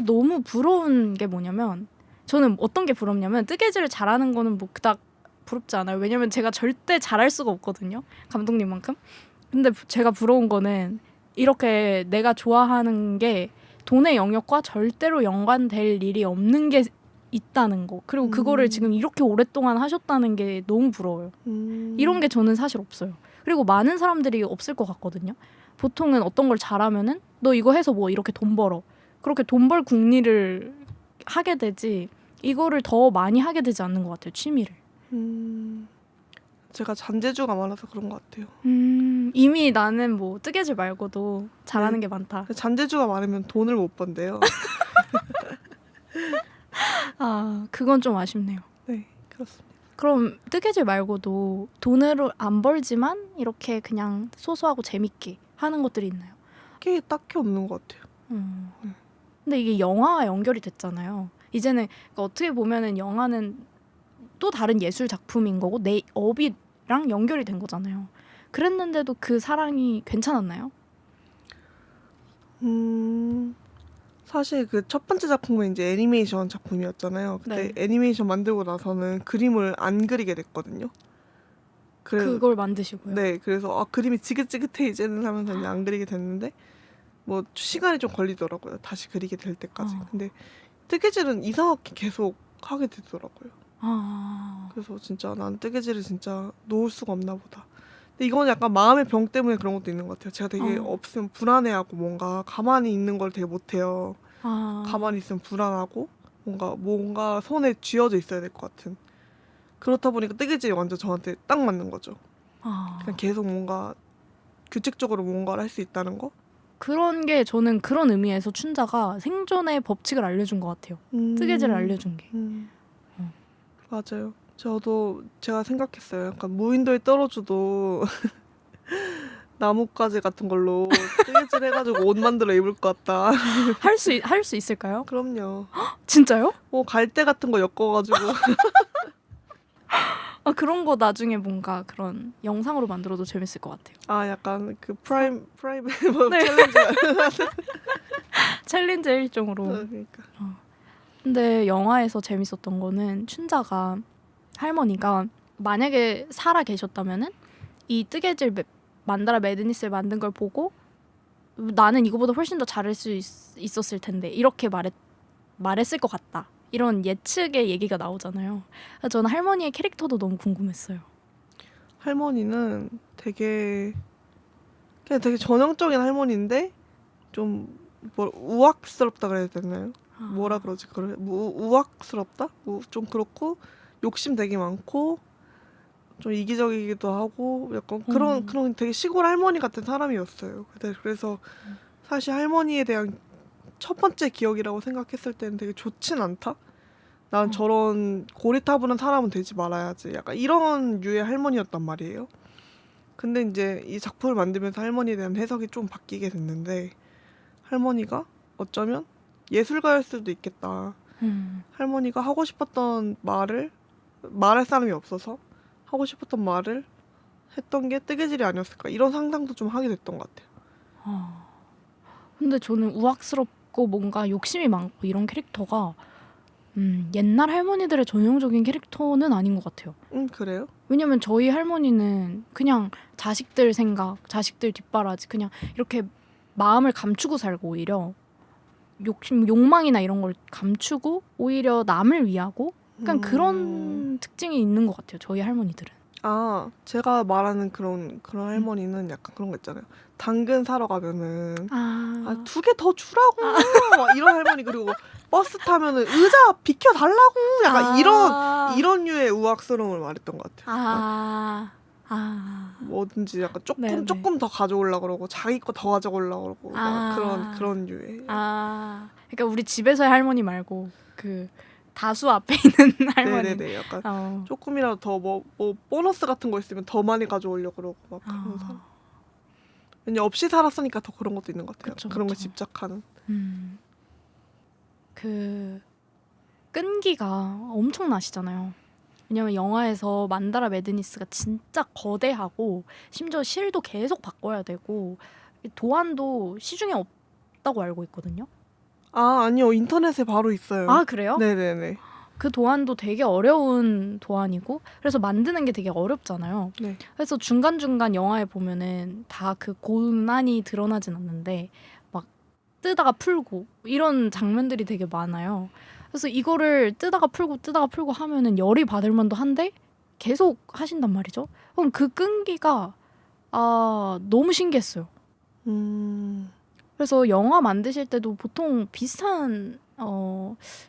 너무 부러운 게 뭐냐면 저는 어떤 게 부럽냐면 뜨개질을 잘하는 거는 뭐 그닥 부럽지 않아요. 왜냐면 제가 절대 잘할 수가 없거든요. 감독님만큼. 근데 제가 부러운 거는 이렇게 내가 좋아하는 게 돈의 영역과 절대로 연관될 일이 없는 게 있다는 거. 그리고 그거를 지금 이렇게 오랫동안 하셨다는 게 너무 부러워요. 이런 게 저는 사실 없어요. 그리고 많은 사람들이 없을 것 같거든요. 보통은 어떤 걸 잘하면은 너 이거 해서 뭐 이렇게 돈 벌어. 그렇게 돈 벌 궁리를 하게 되지 이거를 더 많이 하게 되지 않는 것 같아요. 취미를. 제가 잔재주가 많아서 그런 것 같아요. 이미 나는 뭐 뜨개질 말고도 잘하는 게 많다. 잔재주가 많으면 돈을 못 번대요. 그건 좀 아쉽네요. 네, 그렇습니다. 그럼 뜨개질 말고도 돈을 안 벌지만 이렇게 그냥 소소하고 재밌게 하는 것들이 있나요? 딱히 없는 것 같아요. 근데 이게 영화와 연결이 됐잖아요. 이제는 그러니까 어떻게 보면은 영화는 또 다른 예술 작품인 거고 내 업이랑 연결이 된 거잖아요. 그랬는데도 그 사랑이 괜찮았나요? 사실 그 첫 번째 작품은 이제 애니메이션 작품이었잖아요. 그때 네. 애니메이션 만들고 나서는 그림을 안 그리게 됐거든요. 그걸 만드시고요. 네, 그래서 그림이 지긋지긋해 이제는 하면서 이제 안 그리게 됐는데 뭐 시간이 좀 걸리더라고요. 다시 그리게 될 때까지. 근데 뜨개질은 이상하게 계속 하게 되더라고요. 그래서 진짜 난 뜨개질을 진짜 놓을 수가 없나 보다. 근데 이건 약간 마음의 병 때문에 그런 것도 있는 것 같아요. 제가 되게 없으면 불안해하고 뭔가 가만히 있는 걸 되게 못해요. 가만히 있으면 불안하고 뭔가 손에 쥐어져 있어야 될 것 같은. 그렇다 보니까 뜨개질이 완전 저한테 딱 맞는 거죠. 그냥 계속 뭔가 규칙적으로 뭔가를 할 수 있다는 거? 그런 게 저는 그런 의미에서 춘자가 생존의 법칙을 알려준 것 같아요. 뜨개질을 알려준 게. 맞아요. 저도 제가 생각했어요. 약간 무인도에 떨어져도 나뭇가지 같은 걸로 뜨개질 해가지고 옷 만들어 입을 것 같다. 할 수 있을까요? 그럼요. 진짜요? 갈대 같은 거 엮어가지고. 그런 거 나중에 뭔가 그런 영상으로 만들어도 재밌을 것 같아요. 약간 그 프라임 뭐 네. 챌린지. 챌린지 일종으로. 그러니까. 근데 영화에서 재밌었던 거는 춘자가 할머니가 만약에 살아 계셨다면은 이 뜨개질 만다라 매드니스를 만든 걸 보고 나는 이거보다 훨씬 더 잘할 수 있었을 텐데 이렇게 말했을 것 같다. 이런 예측의 얘기가 나오잖아요. 그래서 저는 할머니의 캐릭터도 너무 궁금했어요. 할머니는 그냥 되게 전형적인 할머니인데 좀 우악스럽다 그래야 되나요? 뭐라 그러지? 우악스럽다? 좀 그렇고 욕심 되게 많고 좀 이기적이기도 하고 약간 그런 되게 시골 할머니 같은 사람이었어요. 그래서 사실 할머니에 대한 첫 번째 기억이라고 생각했을 때는 되게 좋진 않다. 난 저런 고리타분한 사람은 되지 말아야지. 약간 이런 유의 할머니였단 말이에요. 근데 이제 이 작품을 만들면서 할머니에 대한 해석이 좀 바뀌게 됐는데 할머니가 어쩌면 예술가일 수도 있겠다. 할머니가 하고 싶었던 말할 사람이 없어서 하고 싶었던 말을 했던 게 뜨개질이 아니었을까. 이런 상상도 좀 하게 됐던 것 같아요. 근데 저는 우악스럽고 뭔가 욕심이 많고 이런 캐릭터가 옛날 할머니들의 전형적인 캐릭터는 아닌 것 같아요. 그래요? 왜냐면 저희 할머니는 그냥 자식들 생각, 자식들 뒷바라지 그냥 이렇게 마음을 감추고 살고 오히려 욕망이나 이런 걸 감추고 오히려 남을 위하고 약간 그런 특징이 있는 것 같아요. 저희 할머니들은. 제가 말하는 그런 할머니는 약간 그런 거 있잖아요. 당근 사러 가면은 2개 더 주라고 막 이런 할머니. 그리고 버스 타면은 의자 비켜달라고 약간 이런 류의 우악스러움을 말했던 것 같아요. 뭐든지 약간 조금 더 가져오려고 그러고 자기 거 더 가져오려고 그러고 막 그런 류의. 그러니까 우리 집에서의 할머니 말고 그 다수 앞에 있는 할머니. 네네네. 약간 조금이라도 더 뭐 보너스 같은 거 있으면 더 많이 가져오려고 그러고 막 그런 사람. 왜냐 없이 살았으니까 더 그런 것도 있는 것 같아요. 그런 거 집착하는. 그 끈기가 엄청나시잖아요. 왜냐면 영화에서 만다라 매드니스가 진짜 거대하고 심지어 실도 계속 바꿔야 되고 도안도 시중에 없다고 알고 있거든요. 아니요. 인터넷에 바로 있어요. 그래요? 네네네. 그 도안도 되게 어려운 도안이고 그래서 만드는 게 되게 어렵잖아요. 네. 그래서 중간중간 영화에 보면은 다 그 고난이 드러나진 않는데 막 뜨다가 풀고 이런 장면들이 되게 많아요. 그래서 이거를 뜨다가 풀고 하면은 열이 받을 만도 한데 계속 하신단 말이죠. 그럼 그 끈기가 너무 신기했어요. 그래서 영화 만드실 때도 보통 비슷한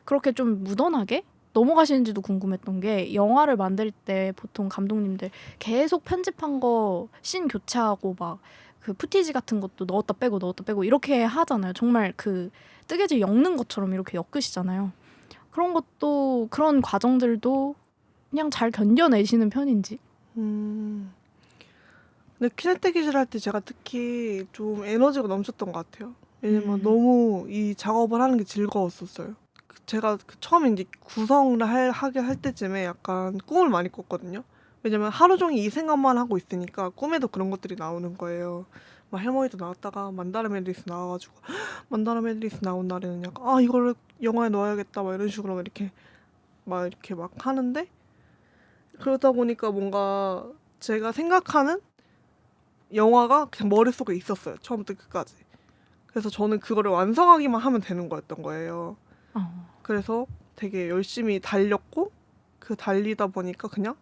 그렇게 좀 무던하게 넘어가시는지도 궁금했던 게 영화를 만들 때 보통 감독님들 계속 편집한 거 씬 교체하고 막 그 푸티지 같은 것도 넣었다 빼고 이렇게 하잖아요. 정말 그 뜨개질 엮는 것처럼 이렇게 엮으시잖아요. 그런 과정들도 그냥 잘 견뎌내시는 편인지. 근데 키네틱이질 할 때 제가 특히 좀 에너지가 넘쳤던 것 같아요. 왜냐면 음. 너무 이 작업을 하는 게 즐거웠었어요. 제가 처음에 이제 구성을 하게 할 때쯤에 약간 꿈을 많이 꿨거든요. 왜냐면 하루 종일 이 생각만 하고 있으니까 꿈에도 그런 것들이 나오는 거예요. 막 헬머니도 나왔다가 만다라 멜리스 나와가지고 만다라 멜리스 나온 날에는 약간 아 이거를 영화에 넣어야겠다 막 이런 식으로 이렇게 막 하는데 그러다 보니까 뭔가 제가 생각하는 영화가 그냥 머릿속에 있었어요. 처음부터 끝까지. 그래서 저는 그거를 완성하기만 하면 되는 거였던 거예요. 어. 그래서 되게 열심히 달렸고 그 달리다 보니까 그냥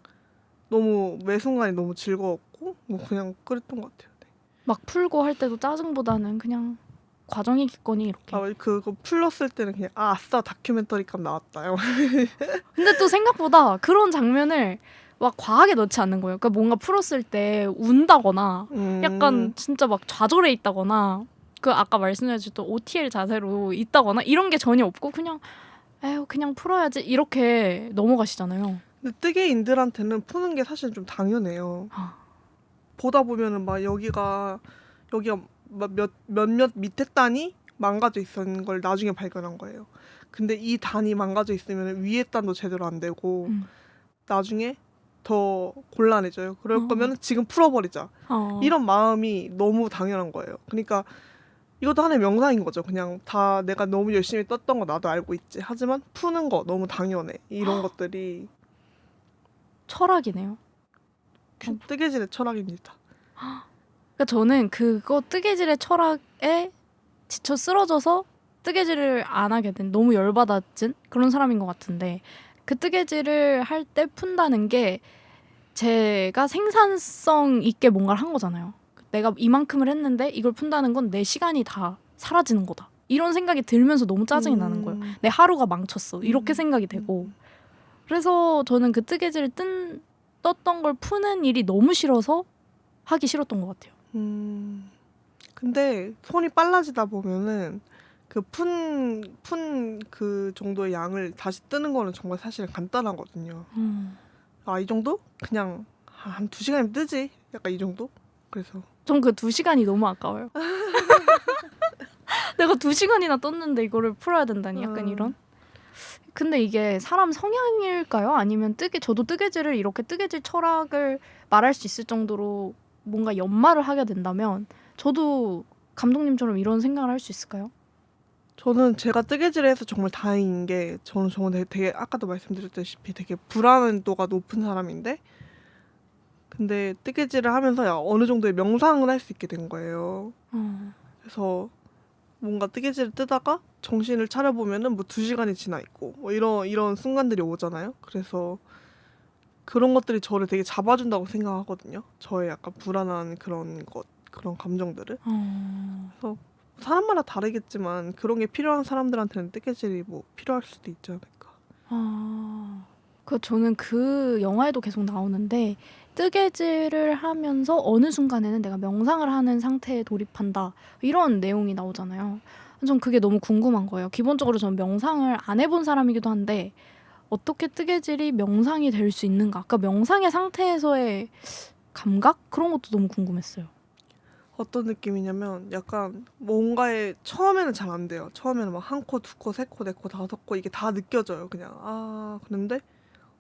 너무 매 순간이 너무 즐거웠고 뭐 그냥 그랬던 것 같아요. 네. 막 풀고 할 때도 짜증보다는 그냥 과정이 깊거니 이렇게. 아 그거 풀렀을 때는 그냥 아 아싸 다큐멘터리감 나왔다. 근데 또 생각보다 그런 장면을 막 과하게 넣지 않는 거예요. 그러니까 뭔가 풀었을 때 운다거나 약간 진짜 막 좌절해 있다거나 그 아까 말씀해주셨던 OTL 자세로 있다거나 이런 게 전혀 없고 그냥 에휴 그냥 풀어야지 이렇게 넘어가시잖아요. 근데 뜨개인들한테는 푸는 게 사실 좀 당연해요. 아. 보다 보면은 막 여기가 막 몇몇 밑에 단이 망가져 있었는 걸 나중에 발견한 거예요. 근데 이 단이 망가져 있으면 위에 단도 제대로 안 되고 나중에 더 곤란해져요. 그럴 거면 지금 풀어버리자. 이런 마음이 너무 당연한 거예요. 그러니까 이것도 하나의 명상인 거죠. 그냥 다 내가 너무 열심히 떴던 거 나도 알고 있지. 하지만 푸는 거 너무 당연해. 이런 것들이 철학이네요. 뜨개질의 철학입니다. 그러니까 저는 그거 뜨개질의 철학에 지쳐 쓰러져서 뜨개질을 안 하게 된 너무 열받아진 그런 사람인 것 같은데 그 뜨개질을 할 때 푼다는 게 제가 생산성 있게 뭔가를 한 거잖아요. 내가 이만큼을 했는데 이걸 푼다는 건 내 시간이 다 사라지는 거다. 이런 생각이 들면서 너무 짜증이 나는 거예요. 내 하루가 망쳤어. 이렇게 생각이 되고. 그래서 저는 그 뜨개질을 떴던 걸 푸는 일이 너무 싫어서 하기 싫었던 것 같아요. 근데 손이 빨라지다 보면은 그 그 정도의 양을 다시 뜨는 거는 정말 사실 간단하거든요. 아, 이 정도? 그냥 한 2시간이면 뜨지. 약간 이 정도? 그래서 전 그 2시간이 너무 아까워요. 내가 2시간이나 떴는데 이거를 풀어야 된다니 약간 이런. 근데 이게 사람 성향일까요? 아니면 저도 뜨개질을 이렇게 뜨개질 철학을 말할 수 있을 정도로 뭔가 연마를 하게 된다면 저도 감독님처럼 이런 생각을 할 수 있을까요? 저는 제가 뜨개질을 해서 정말 다행인 게 저는 정말 되게 아까도 말씀드렸다시피 되게 불안도가 높은 사람인데 근데 뜨개질을 하면서 어느 정도의 명상을 할 수 있게 된 거예요. 그래서 뭔가 뜨개질을 뜨다가 정신을 차려보면은 뭐 2시간이 지나 있고 뭐 이런 순간들이 오잖아요. 그래서 그런 것들이 저를 되게 잡아준다고 생각하거든요. 저의 약간 불안한 그런 감정들을. 그래서 사람마다 다르겠지만 그런 게 필요한 사람들한테는 뜨개질이 뭐 필요할 수도 있지 않을까. 저는 그 영화에도 계속 나오는데 뜨개질을 하면서 어느 순간에는 내가 명상을 하는 상태에 돌입한다 이런 내용이 나오잖아요. 전 그게 너무 궁금한 거예요. 기본적으로 저는 명상을 안 해본 사람이기도 한데 어떻게 뜨개질이 명상이 될 수 있는가? 그러니까 명상의 상태에서의 감각? 그런 것도 너무 궁금했어요. 어떤 느낌이냐면 약간 뭔가에 처음에는 잘 안 돼요. 처음에는 막 1코, 2코, 3코, 4코, 5코 이게 다 느껴져요. 그냥 그런데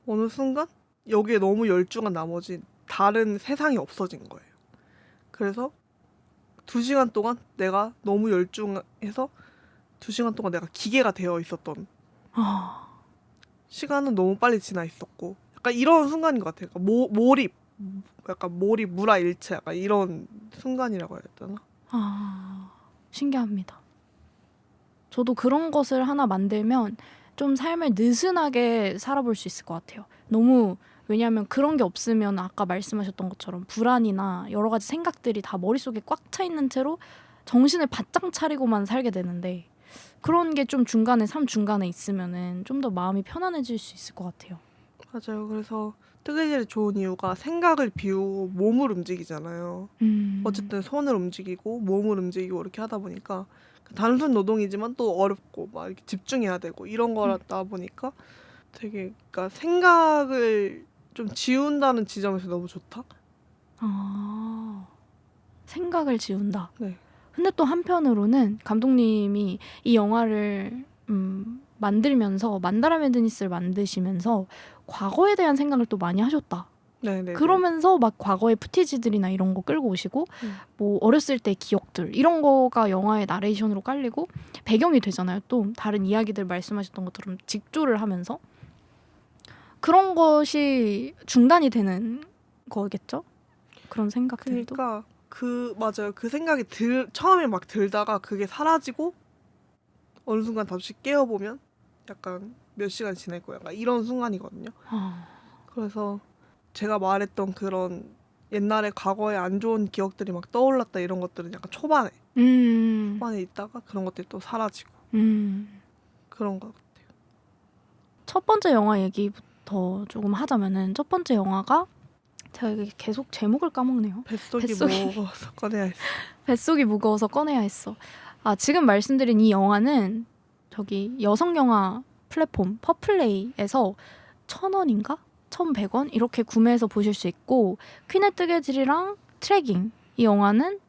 어느 순간 여기에 너무 열중한 나머지 다른 세상이 없어진 거예요. 그래서 2시간 동안 내가 너무 열중해서 2시간 동안 내가 기계가 되어 있었던 시간은 너무 빨리 지나 있었고 약간 이런 순간인 것 같아요. 그러니까 몰입 약간 몰입 무라일체 약간 이런 순간이라고 해야 되나? 신기합니다. 저도 그런 것을 하나 만들면 좀 삶을 느슨하게 살아볼 수 있을 것 같아요. 너무 왜냐하면 그런 게 없으면 아까 말씀하셨던 것처럼 불안이나 여러 가지 생각들이 다 머릿속에 꽉 차 있는 채로 정신을 바짝 차리고만 살게 되는데 그런 게 좀 삶 중간에 있으면은 좀 더 마음이 편안해질 수 있을 것 같아요. 맞아요. 그래서 뜨개질이 좋은 이유가 생각을 비우고 몸을 움직이잖아요. 어쨌든 손을 움직이고 몸을 움직이고 이렇게 하다 보니까 단순 노동이지만 또 어렵고 막 이렇게 집중해야 되고 이런 거다 보니까 되게 그러니까 생각을 좀 지운다는 지점에서 너무 좋다. 생각을 지운다. 네. 근데 또 한편으로는 감독님이 이 영화를 만들면서 만다라 매드니스를 만드시면서 과거에 대한 생각을 또 많이 하셨다. 네네. 그러면서 막 과거의 푸티지들이나 이런 거 끌고 오시고 뭐 어렸을 때 기억들 이런 거가 영화의 나레이션으로 깔리고 배경이 되잖아요. 또 다른 이야기들 말씀하셨던 것처럼 직조를 하면서 그런 것이 중단이 되는 거겠죠? 그런 생각들도. 그러니까 맞아요. 그 생각이 처음에 막 들다가 그게 사라지고 어느 순간 다시 깨어보면 약간 몇 시간 지내고 약간 이런 순간이거든요. 그래서 제가 말했던 그런 옛날에 과거에 안 좋은 기억들이 막 떠올랐다 이런 것들은 약간 초반에 있다가 그런 것들이 또 사라지고 그런 것 같아요. 첫 번째 영화 얘기부터 조금 하자면은 첫 번째 영화가 제가 이게 계속 제목을 까먹네요. 뱃속이 무거워서 꺼내야 했어. 뱃속이 무거워서 꺼내야 했어. 지금 말씀드린 이 영화는 저기 여성 영화 플랫폼 퍼플레이에서 1,000원인가? 1,100원? 이렇게 구매해서 보실 수 있고 퀸의 뜨개질이랑 트래깅 이 영화는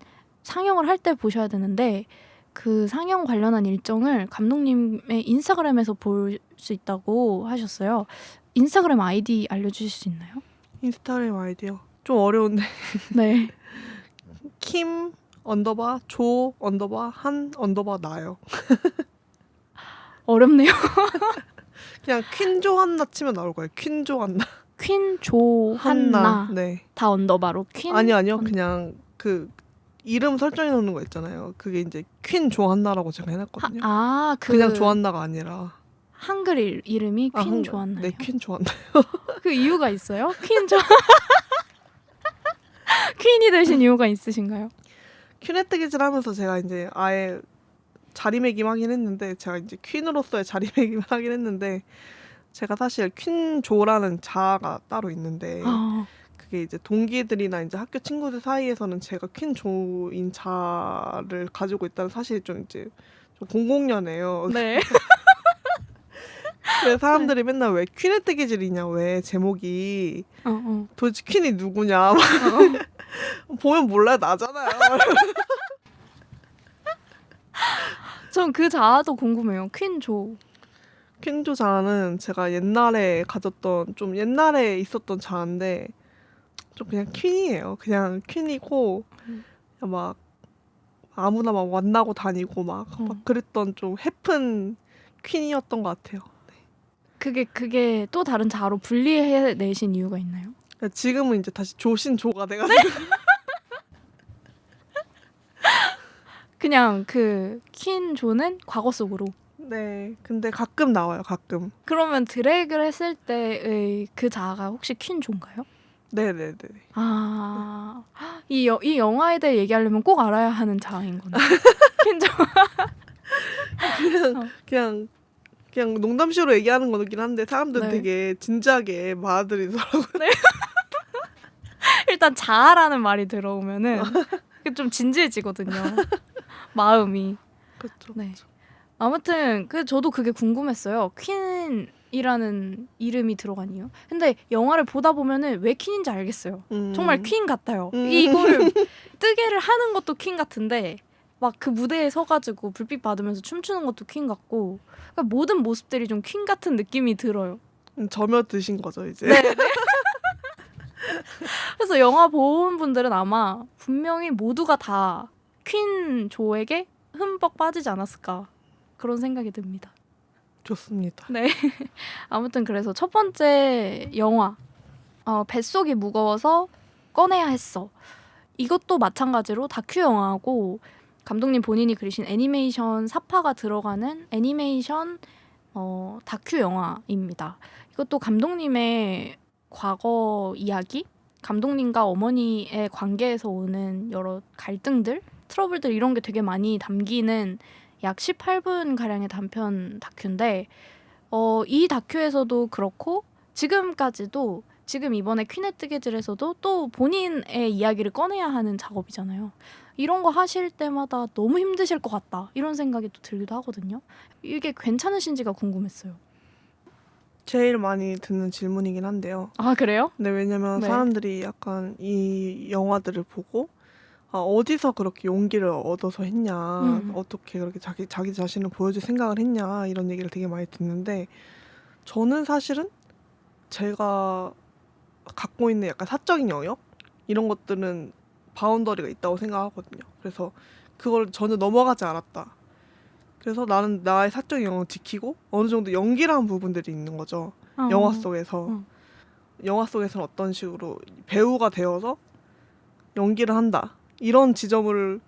상영을 할 때 보셔야 되는데 그 상영 관련한 일정을 감독님의 인스타그램에서 볼 수 있다고 하셨어요. 인스타그램 아이디 알려주실 수 있나요? 인스타그램 아이디요. 좀 어려운데. 네. 킴 조 한 나요. 어렵네요. 그냥 퀸조 한나 치면 나올 거예요. 퀸조 한나. 퀸 조한나 네. 다 언더바로 퀸 아니요. 그냥 그 이름 설정해 놓는 거 있잖아요. 그게 이제 퀸 조한나라고 제가 해놨거든요. 그냥 조한나가 아니라 한글 이름이 퀸 조한나요? 네, 퀸 조한나. 그 이유가 있어요? 퀸이 되신 이유가 있으신가요? 퀸의 뜨개질 하면서 제가 이제 아예 자리매김하긴 했는데 제가 이제 퀸으로서의 자리매김을 하긴 했는데 제가 사실 퀸조라는 자아가 따로 있는데 그게 이제 동기들이나 이제 학교 친구들 사이에서는 제가 퀸조인 자를 가지고 있다는 사실이 좀 이제 좀 공공연해요. 네. 그래서 사람들이 맨날 왜 퀸의 뜨개질이냐 왜 제목이 도대체 퀸이 누구냐 보면 몰라요 나잖아요. 전 그 자아도 궁금해요. 퀸조. 퀸조 자아는 제가 옛날에 가졌던 좀 옛날에 있었던 자아인데 좀 그냥 퀸이에요. 그냥 퀸이고 막 아무나 막 만나고 다니고 막 그랬던 좀 해픈 퀸이었던 것 같아요. 그게 또 다른 자아로 분리해내신 이유가 있나요? 지금은 이제 다시 조가 돼가지고 그냥 그 퀸조는 과거 속으로. 네, 근데 가끔 나와요. 가끔. 그러면 드래그를 했을 때의 그 자아가 혹시 퀸조인가요? 네네네. 이 영화에 대해 얘기하려면 꼭 알아야 하는 자아인 거네. 퀸조. 그냥 농담식으로 얘기하는 거긴 한데 사람들은 네. 되게 진지하게 받아들이더라고요. 네. 일단 자아라는 말이 들어오면은 좀 진지해지거든요. 마음이. 그렇죠. 네. 아무튼 저도 그게 궁금했어요. 퀸이라는 이름이 들어간 이유. 근데 영화를 보다 보면은 왜 퀸인지 알겠어요. 정말 퀸 같아요. 이거를 뜨개를 하는 것도 퀸 같은데 막 그 무대에 서가지고 불빛 받으면서 춤추는 것도 퀸 같고 그러니까 모든 모습들이 좀 퀸 같은 느낌이 들어요. 점여드신 거죠 이제. 네. 그래서 영화 본 분들은 아마 분명히 모두가 다 퀸 조에게 흠뻑 빠지지 않았을까 그런 생각이 듭니다. 좋습니다. 네. 아무튼 그래서 첫 번째 영화 뱃속이 무거워서 꺼내야 했어. 이것도 마찬가지로 다큐 영화고 감독님 본인이 그리신 애니메이션 사파가 들어가는 애니메이션 다큐 영화입니다. 이것도 감독님의 과거 이야기, 감독님과 어머니의 관계에서 오는 여러 갈등들, 트러블들 이런 게 되게 많이 담기는 약 18분 가량의 단편 다큐인데 이 다큐에서도 그렇고 지금까지도 지금 이번에 퀸의 뜨개질에서도 또 본인의 이야기를 꺼내야 하는 작업이잖아요. 이런 거 하실 때마다 너무 힘드실 것 같다 이런 생각이 또 들기도 하거든요. 이게 괜찮으신지가 궁금했어요. 제일 많이 듣는 질문이긴 한데요. 아 그래요? 네, 왜냐면 네. 사람들이 약간 이 영화들을 보고 어디서 그렇게 용기를 얻어서 했냐, 어떻게 그렇게 자기 자신을 보여줄 생각을 했냐 이런 얘기를 되게 많이 듣는데 저는 사실은 제가 갖고 있는 약간 사적인 영역 이런 것들은 바운더리가 있다고 생각하거든요. 그래서 그걸 전혀 넘어가지 않았다. 그래서 나는 나의 사적인 영역을 지키고 어느 정도 연기라는 부분들이 있는 거죠. 영화 속에서. 영화 속에서는 어떤 식으로 배우가 되어서 연기를 한다. 이런 지점으로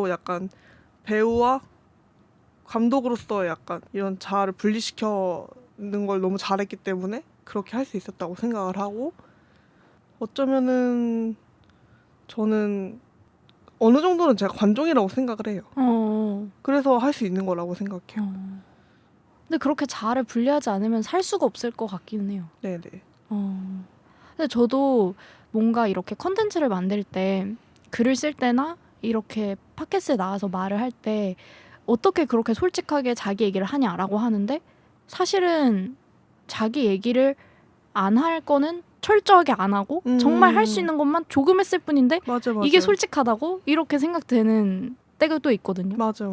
약간 배우와 감독으로서 약간 이런 자아를 분리시켜는 걸 너무 잘했기 때문에 그렇게 할 수 있었다고 생각을 하고 어쩌면은 저는 어느 정도는 제가 관종이라고 생각을 해요. 그래서 할 수 있는 거라고 생각해요. 근데 그렇게 자아를 분리하지 않으면 살 수가 없을 것 같기는 해요. 네네. 근데 저도 뭔가 이렇게 컨텐츠를 만들 때 글을 쓸 때나 이렇게 팟캐스트에 나와서 말을 할 때 어떻게 그렇게 솔직하게 자기 얘기를 하냐라고 하는데 사실은 자기 얘기를 안 할 거는 철저하게 안 하고 정말 할 수 있는 것만 조금 했을 뿐인데 맞아. 이게 솔직하다고 이렇게 생각되는 때가 또 있거든요. 맞아.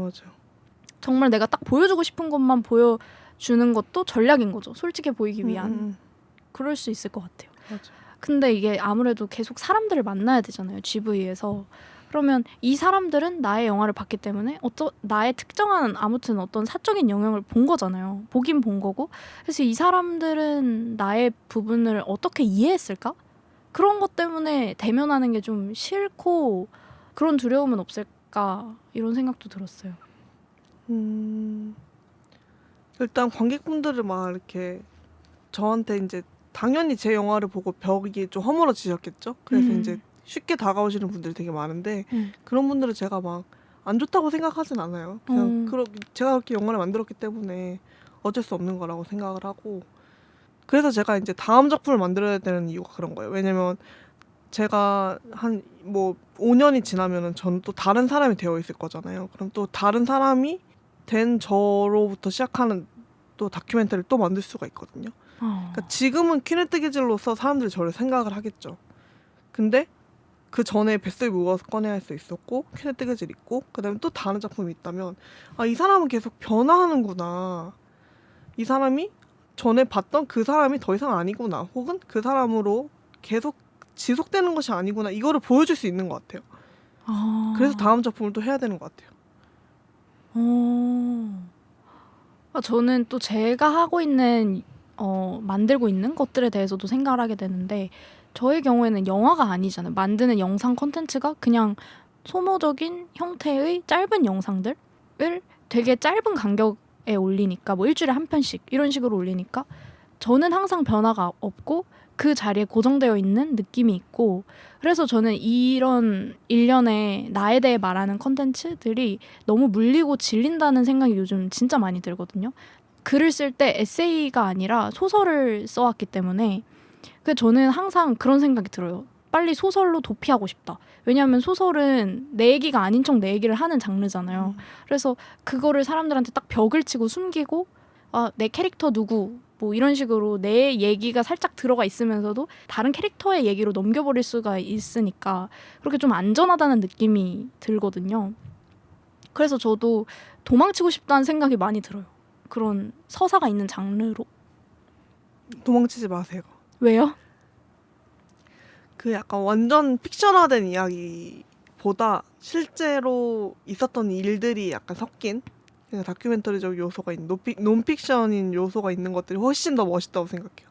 정말 내가 딱 보여주고 싶은 것만 보여주는 것도 전략인 거죠. 솔직해 보이기 위한. 그럴 수 있을 것 같아요. 맞아. 근데 이게 아무래도 계속 사람들을 만나야 되잖아요. GV에서. 그러면 이 사람들은 나의 영화를 봤기 때문에 나의 특정한 아무튼 어떤 사적인 영역을 본 거잖아요. 보긴 본 거고. 그래서 이 사람들은 나의 부분을 어떻게 이해했을까? 그런 것 때문에 대면하는 게 좀 싫고 그런 두려움은 없을까? 이런 생각도 들었어요. 일단 관객분들은 막 이렇게 저한테 이제 당연히 제 영화를 보고 벽이 좀 허물어지셨겠죠. 그래서 이제 쉽게 다가오시는 분들이 되게 많은데 그런 분들은 제가 막 안 좋다고 생각하진 않아요. 그냥 제가 그렇게 영화를 만들었기 때문에 어쩔 수 없는 거라고 생각을 하고 그래서 제가 이제 다음 작품을 만들어야 되는 이유가 그런 거예요. 왜냐면 제가 한 뭐 5년이 지나면은 저는 또 다른 사람이 되어 있을 거잖아요. 그럼 또 다른 사람이 된 저로부터 시작하는 또 다큐멘터리를 또 만들 수가 있거든요. 그러니까 지금은 퀸의 뜨개질로서 사람들이 저를 생각을 하겠죠. 근데 그 전에 뱃속에 묵어서 꺼내야 할 수 있었고 퀸의 뜨개질 있고 그다음에 또 다른 작품이 있다면 이 사람은 계속 변화하는구나. 이 사람이 전에 봤던 그 사람이 더 이상 아니구나. 혹은 그 사람으로 계속 지속되는 것이 아니구나. 이거를 보여줄 수 있는 것 같아요. 그래서 다음 작품을 또 해야 되는 것 같아요. 저는 또 제가 하고 있는 만들고 있는 것들에 대해서도 생각을 하게 되는데 저의 경우에는 영화가 아니잖아요. 만드는 영상 콘텐츠가 그냥 소모적인 형태의 짧은 영상들을 되게 짧은 간격에 올리니까 뭐 일주일에 한 편씩 이런 식으로 올리니까 저는 항상 변화가 없고 그 자리에 고정되어 있는 느낌이 있고 그래서 저는 이런 일련의 나에 대해 말하는 컨텐츠들이 너무 물리고 질린다는 생각이 요즘 진짜 많이 들거든요. 글을 쓸 때 에세이가 아니라 소설을 써왔기 때문에 저는 항상 그런 생각이 들어요. 빨리 소설로 도피하고 싶다. 왜냐하면 소설은 내 얘기가 아닌 척 내 얘기를 하는 장르잖아요. 그래서 그거를 사람들한테 딱 벽을 치고 숨기고 내 캐릭터 누구 뭐 이런 식으로 내 얘기가 살짝 들어가 있으면서도 다른 캐릭터의 얘기로 넘겨버릴 수가 있으니까 그렇게 좀 안전하다는 느낌이 들거든요. 그래서 저도 도망치고 싶다는 생각이 많이 들어요. 그런 서사가 있는 장르로. 도망치지 마세요. 왜요? 그 약간 완전 픽션화된 이야기보다 실제로 있었던 일들이 약간 섞인 그냥 다큐멘터리적 요소가 있는 논픽션인 요소가 있는 것들이 훨씬 더 멋있다고 생각해요.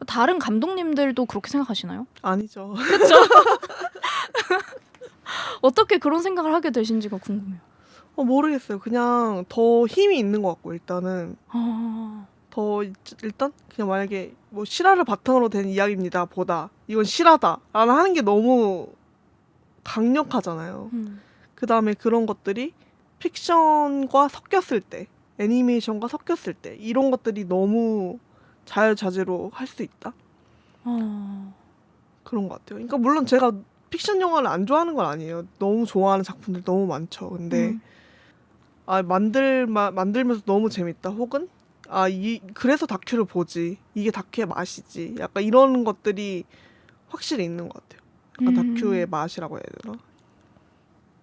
다른 감독님들도 그렇게 생각하시나요? 아니죠. 그렇죠. 어떻게 그런 생각을 하게 되신지가 궁금해요. 모르겠어요. 그냥 더 힘이 있는 것 같고 일단은 일단 그냥 만약에 뭐 실화를 바탕으로 된 이야기입니다 보다 이건 실화다 라는 하는 게 너무 강력하잖아요. 그 다음에 그런 것들이 픽션과 섞였을 때 애니메이션과 섞였을 때 이런 것들이 너무 자유자재로 할 수 있다? 그런 것 같아요. 그러니까 물론 제가 픽션 영화를 안 좋아하는 건 아니에요. 너무 좋아하는 작품들 너무 많죠. 근데 만들면서 너무 재밌다. 혹은 그래서 다큐를 보지. 이게 다큐의 맛이지. 약간 이런 것들이 확실히 있는 것 같아요. 다큐의 맛이라고 해야 되나?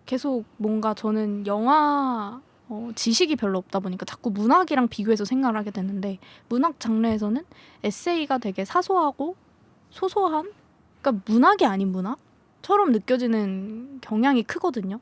계속 뭔가 저는 영화 지식이 별로 없다 보니까 자꾸 문학이랑 비교해서 생각을 하게 되는데 문학 장르에서는 에세이가 되게 사소하고 소소한 그러니까 문학이 아닌 문학처럼 느껴지는 경향이 크거든요.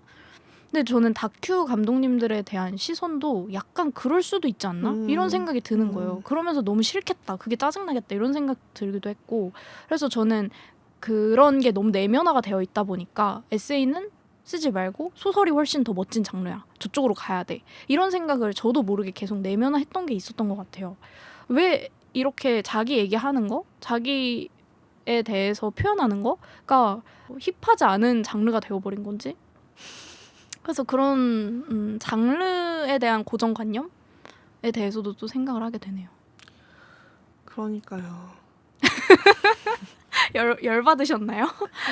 근데 저는 다큐 감독님들에 대한 시선도 약간 그럴 수도 있지 않나? 이런 생각이 드는 거예요. 그러면서 너무 싫겠다. 그게 짜증나겠다. 이런 생각 들기도 했고 그래서 저는 그런 게 너무 내면화가 되어 있다 보니까 에세이는 쓰지 말고 소설이 훨씬 더 멋진 장르야. 저쪽으로 가야 돼. 이런 생각을 저도 모르게 계속 내면화했던 게 있었던 것 같아요. 왜 이렇게 자기 얘기하는 거? 자기에 대해서 표현하는 거가 힙하지 않은 장르가 되어버린 건지? 그래서 그런 장르에 대한 고정관념에 대해서도 또 생각을 하게 되네요. 그러니까요. 열받으셨나요?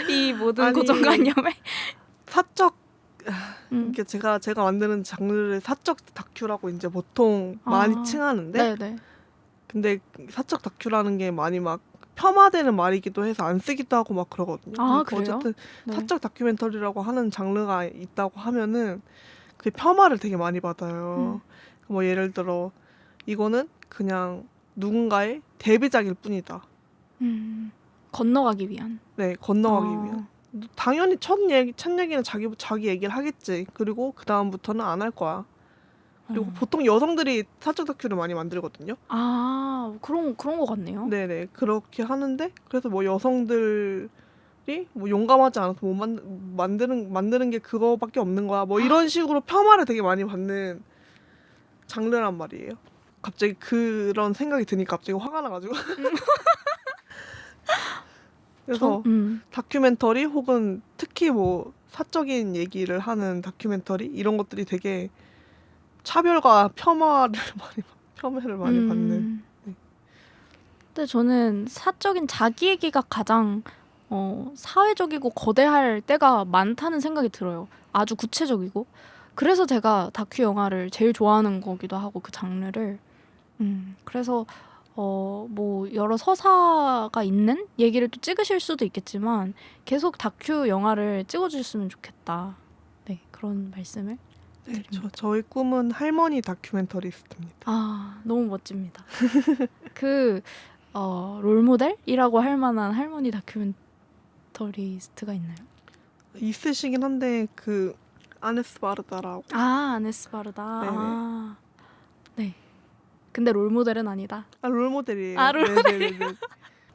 이 모든 아니, 고정관념에? 사적 이게 제가 만드는 장르를 사적 다큐라고 이제 보통 많이 칭하는데 네네. 근데 사적 다큐라는 게 많이 막 폄하되는 말이기도 해서 안 쓰기도 하고 막 그러거든요. 아, 그러니까 그래요? 어쨌든 네. 사적 다큐멘터리라고 하는 장르가 있다고 하면은 그 폄하를 되게 많이 받아요. 뭐 예를 들어 이거는 그냥 누군가의 데뷔작일 뿐이다. 건너가기 위한. 네, 건너가기 위한. 당연히 첫 얘기는 자기 얘기를 하겠지. 그리고 그 다음부터는 안 할 거야. 그리고 보통 여성들이 사적 다큐를 많이 만들거든요. 아, 그런 거 같네요. 네네, 그렇게 하는데 그래서 뭐 여성들이 뭐 용감하지 않아서 못 만드는 게 그거밖에 없는 거야. 뭐 이런 식으로 폄하를 되게 많이 받는 장르란 말이에요. 갑자기 그런 생각이 드니까 갑자기 화가 나가지고. 그래서 다큐멘터리 혹은 특히 뭐 사적인 얘기를 하는 다큐멘터리 이런 것들이 되게 차별과 폄하를 많이 받는. 네. 근데 저는 사적인 자기 얘기가 가장 사회적이고 거대할 때가 많다는 생각이 들어요. 아주 구체적이고. 그래서 제가 다큐 영화를 제일 좋아하는 거기도 하고 그 장르를. 그래서 뭐 여러 서사가 있는 얘기를 또 찍으실 수도 있겠지만 계속 다큐 영화를 찍어주셨으면 좋겠다. 네, 그런 말씀을 네, 드립니다. 저희 꿈은 할머니 다큐멘터리스트입니다. 아, 너무 멋집니다. 롤모델이라고 할 만한 할머니 다큐멘터리스트가 있나요? 있으시긴 한데 그 아네스 바르다라고. 아, 아네스 바르다. 네네. 아, 네. 근데 롤모델은 아니다. 아, 롤모델이에요. 아, 롤모델이요? 네네네.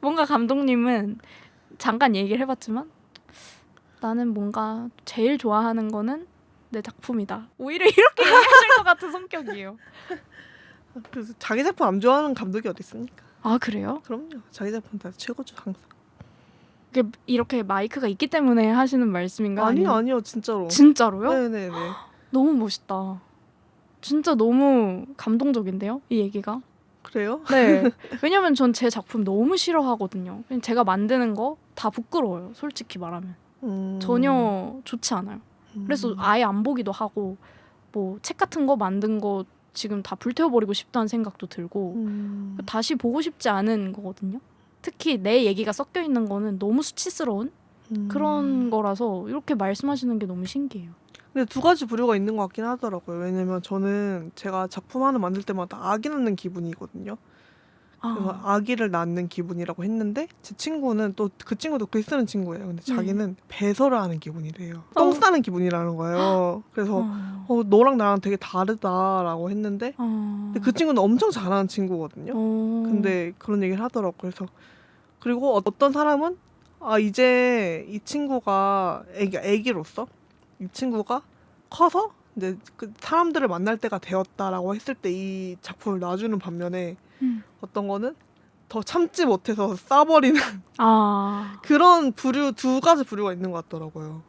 뭔가 감독님은 잠깐 얘기를 해봤지만 나는 뭔가 제일 좋아하는 거는 내 작품이다. 오히려 이렇게 얘기하실 것 같은 성격이에요. 그래서 자기 작품 안 좋아하는 감독이 어디 있습니까? 아, 그래요? 그럼요. 자기 작품 다 최고죠 항상. 이렇게 마이크가 있기 때문에 하시는 말씀인가요? 아니요 진짜로. 진짜로요? 네네네. 너무 멋있다. 진짜 너무 감동적인데요? 이 얘기가. 그래요? 네. 왜냐면 전 제 작품 너무 싫어하거든요. 제가 만드는 거 다 부끄러워요. 솔직히 말하면. 전혀 좋지 않아요. 그래서 아예 안 보기도 하고 뭐 책 같은 거 만든 거 지금 다 불태워버리고 싶다는 생각도 들고 다시 보고 싶지 않은 거거든요. 특히 내 얘기가 섞여 있는 거는 너무 수치스러운 그런 거라서 이렇게 말씀하시는 게 너무 신기해요. 근데 두 가지 부류가 있는 것 같긴 하더라고요. 왜냐면 저는 제가 작품 하나 만들 때마다 아기 낳는 기분이거든요. 그래서 아기를 낳는 기분이라고 했는데 제 친구는 또 그 친구도 글 쓰는 친구예요. 근데 자기는 배설을 하는 기분이래요. 똥 싸는 기분이라는 거예요. 그래서 너랑 나랑 되게 다르다라고 했는데 근데 그 친구는 엄청 잘하는 친구거든요. 근데 그런 얘기를 하더라고요. 그래서 그리고 어떤 사람은 이제 이 친구가 애기로서 이 친구가 커서 이제 그 사람들을 만날 때가 되었다라고 했을 때 이 작품을 놔주는 반면에 어떤 거는 더 참지 못해서 싸버리는 그런 두 가지 부류가 있는 것 같더라고요.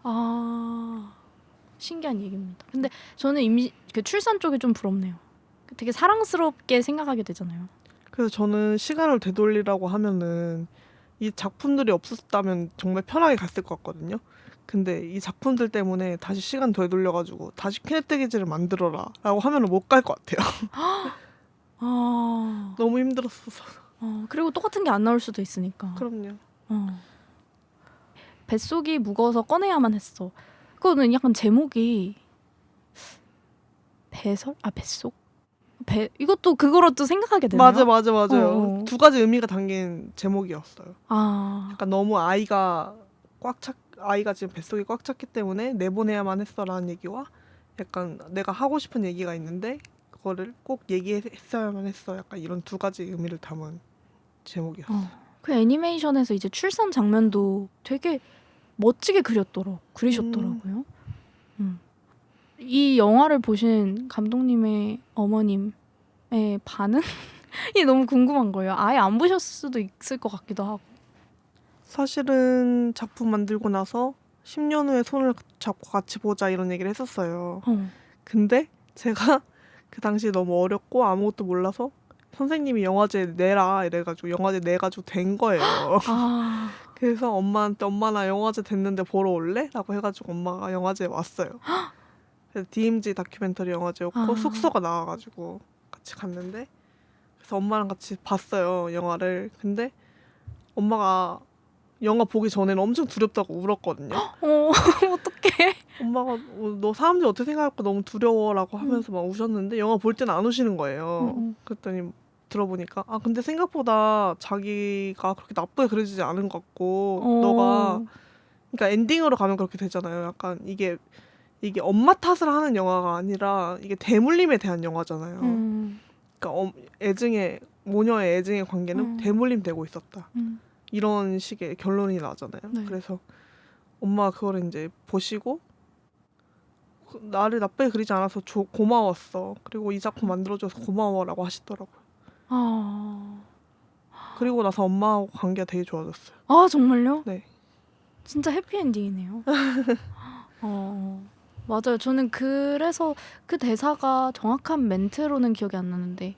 신기한 얘기입니다. 근데 저는 이미 그 출산 쪽이 좀 부럽네요. 되게 사랑스럽게 생각하게 되잖아요. 그래서 저는 시간을 되돌리라고 하면은 이 작품들이 없었다면 정말 편하게 갔을 것 같거든요. 근데 이 작품들 때문에 다시 시간 되돌려가지고 다시 퀸에뜨기지를 만들어라 라고 하면 못 갈 것 같아요. 너무 힘들었어서. 그리고 똑같은 게 안 나올 수도 있으니까. 그럼요. 뱃속이 무거워서 꺼내야만 했어. 그거는 약간 제목이 배설? 아 뱃속? 이것도 그거로 또 생각하게 되네요. 맞아요. 두 가지 의미가 담긴 제목이었어요. 아, 약간 너무 아이가 지금 뱃속이 꽉 찼기 때문에 내보내야만 했어라는 얘기와 약간 내가 하고 싶은 얘기가 있는데 그거를 꼭 얘기했어야만 했어. 약간 이런 두 가지 의미를 담은 제목이었어요. 그 애니메이션에서 이제 출산 장면도 되게 멋지게 그리셨더라고요. 이 영화를 보신 감독님의 어머님의 반응이 너무 궁금한 거예요. 아예 안 보셨을 수도 있을 것 같기도 하고. 사실은 작품 만들고 나서 10년 후에 손을 잡고 같이 보자 이런 얘기를 했었어요. 근데 제가 그 당시에 너무 어렸고 아무것도 몰라서 선생님이 영화제 내라 이래가지고 영화제 내가지고 된 거예요. 아, 그래서 엄마한테 엄마 나 영화제 됐는데 보러 올래? 라고 해가지고 엄마가 영화제에 왔어요. 그래서 DMZ 다큐멘터리 영화제였고 아. 숙소가 나와가지고 같이 갔는데 그래서 엄마랑 같이 봤어요 영화를. 근데 엄마가 영화 보기 전에는 엄청 두렵다고 울었거든요. 어떡해. 엄마가 너 사람들이 어떻게 생각할까 너무 두려워라고 하면서 막 우셨는데 영화 볼 때는 안 우시는 거예요. 그랬더니 들어보니까 근데 생각보다 자기가 그렇게 나쁘게 그려지지 않은 것 같고 너가 그러니까 엔딩으로 가면 그렇게 되잖아요. 약간 이게 엄마 탓을 하는 영화가 아니라 이게 대물림에 대한 영화잖아요. 그러니까 모녀의 애증의 관계는 대물림 되고 있었다. 이런 식의 결론이 나잖아요. 네. 그래서 엄마가 그거를 이제 보시고 나를 나쁘게 그리지 않아서 고마웠어. 그리고 이 작품 만들어줘서 고마워라고 하시더라고요. 그리고 나서 엄마하고 관계가 되게 좋아졌어요. 아, 정말요? 네. 진짜 해피엔딩이네요. 맞아요. 저는 그래서 그 대사가 정확한 멘트로는 기억이 안 나는데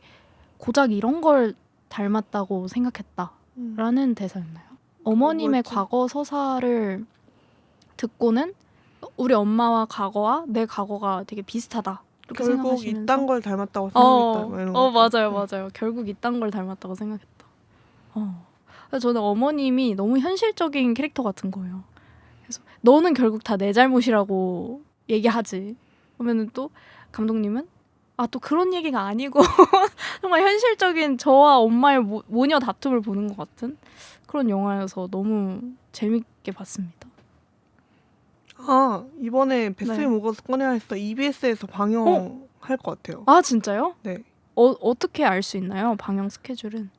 고작 이런 걸 닮았다고 생각했다라는 대사였나요? 어머님의 뭐였지? 과거 서사를 듣고는 우리 엄마와 과거와 내 과거가 되게 비슷하다. 이렇게 결국 생각하시면서 이딴 걸 닮았다고 생각했다. 뭐 이런 거. 맞아요. 결국 이딴 걸 닮았다고 생각했다. 그래서 저는 어머님이 너무 현실적인 캐릭터 같은 거예요. 그래서 너는 결국 다 내 잘못이라고 얘기하지. 그러면은 또 감독님은 또 그런 얘기가 아니고 정말 현실적인 저와 엄마의 모녀 다툼을 보는 것 같은 그런 영화여서 너무 재밌게 봤습니다. 이번에 뱃속에 네. 묵어서 꺼내야 했어. EBS에서 방영할 것 같아요. 아, 진짜요? 네. 어떻게 알 수 있나요? 방영 스케줄은?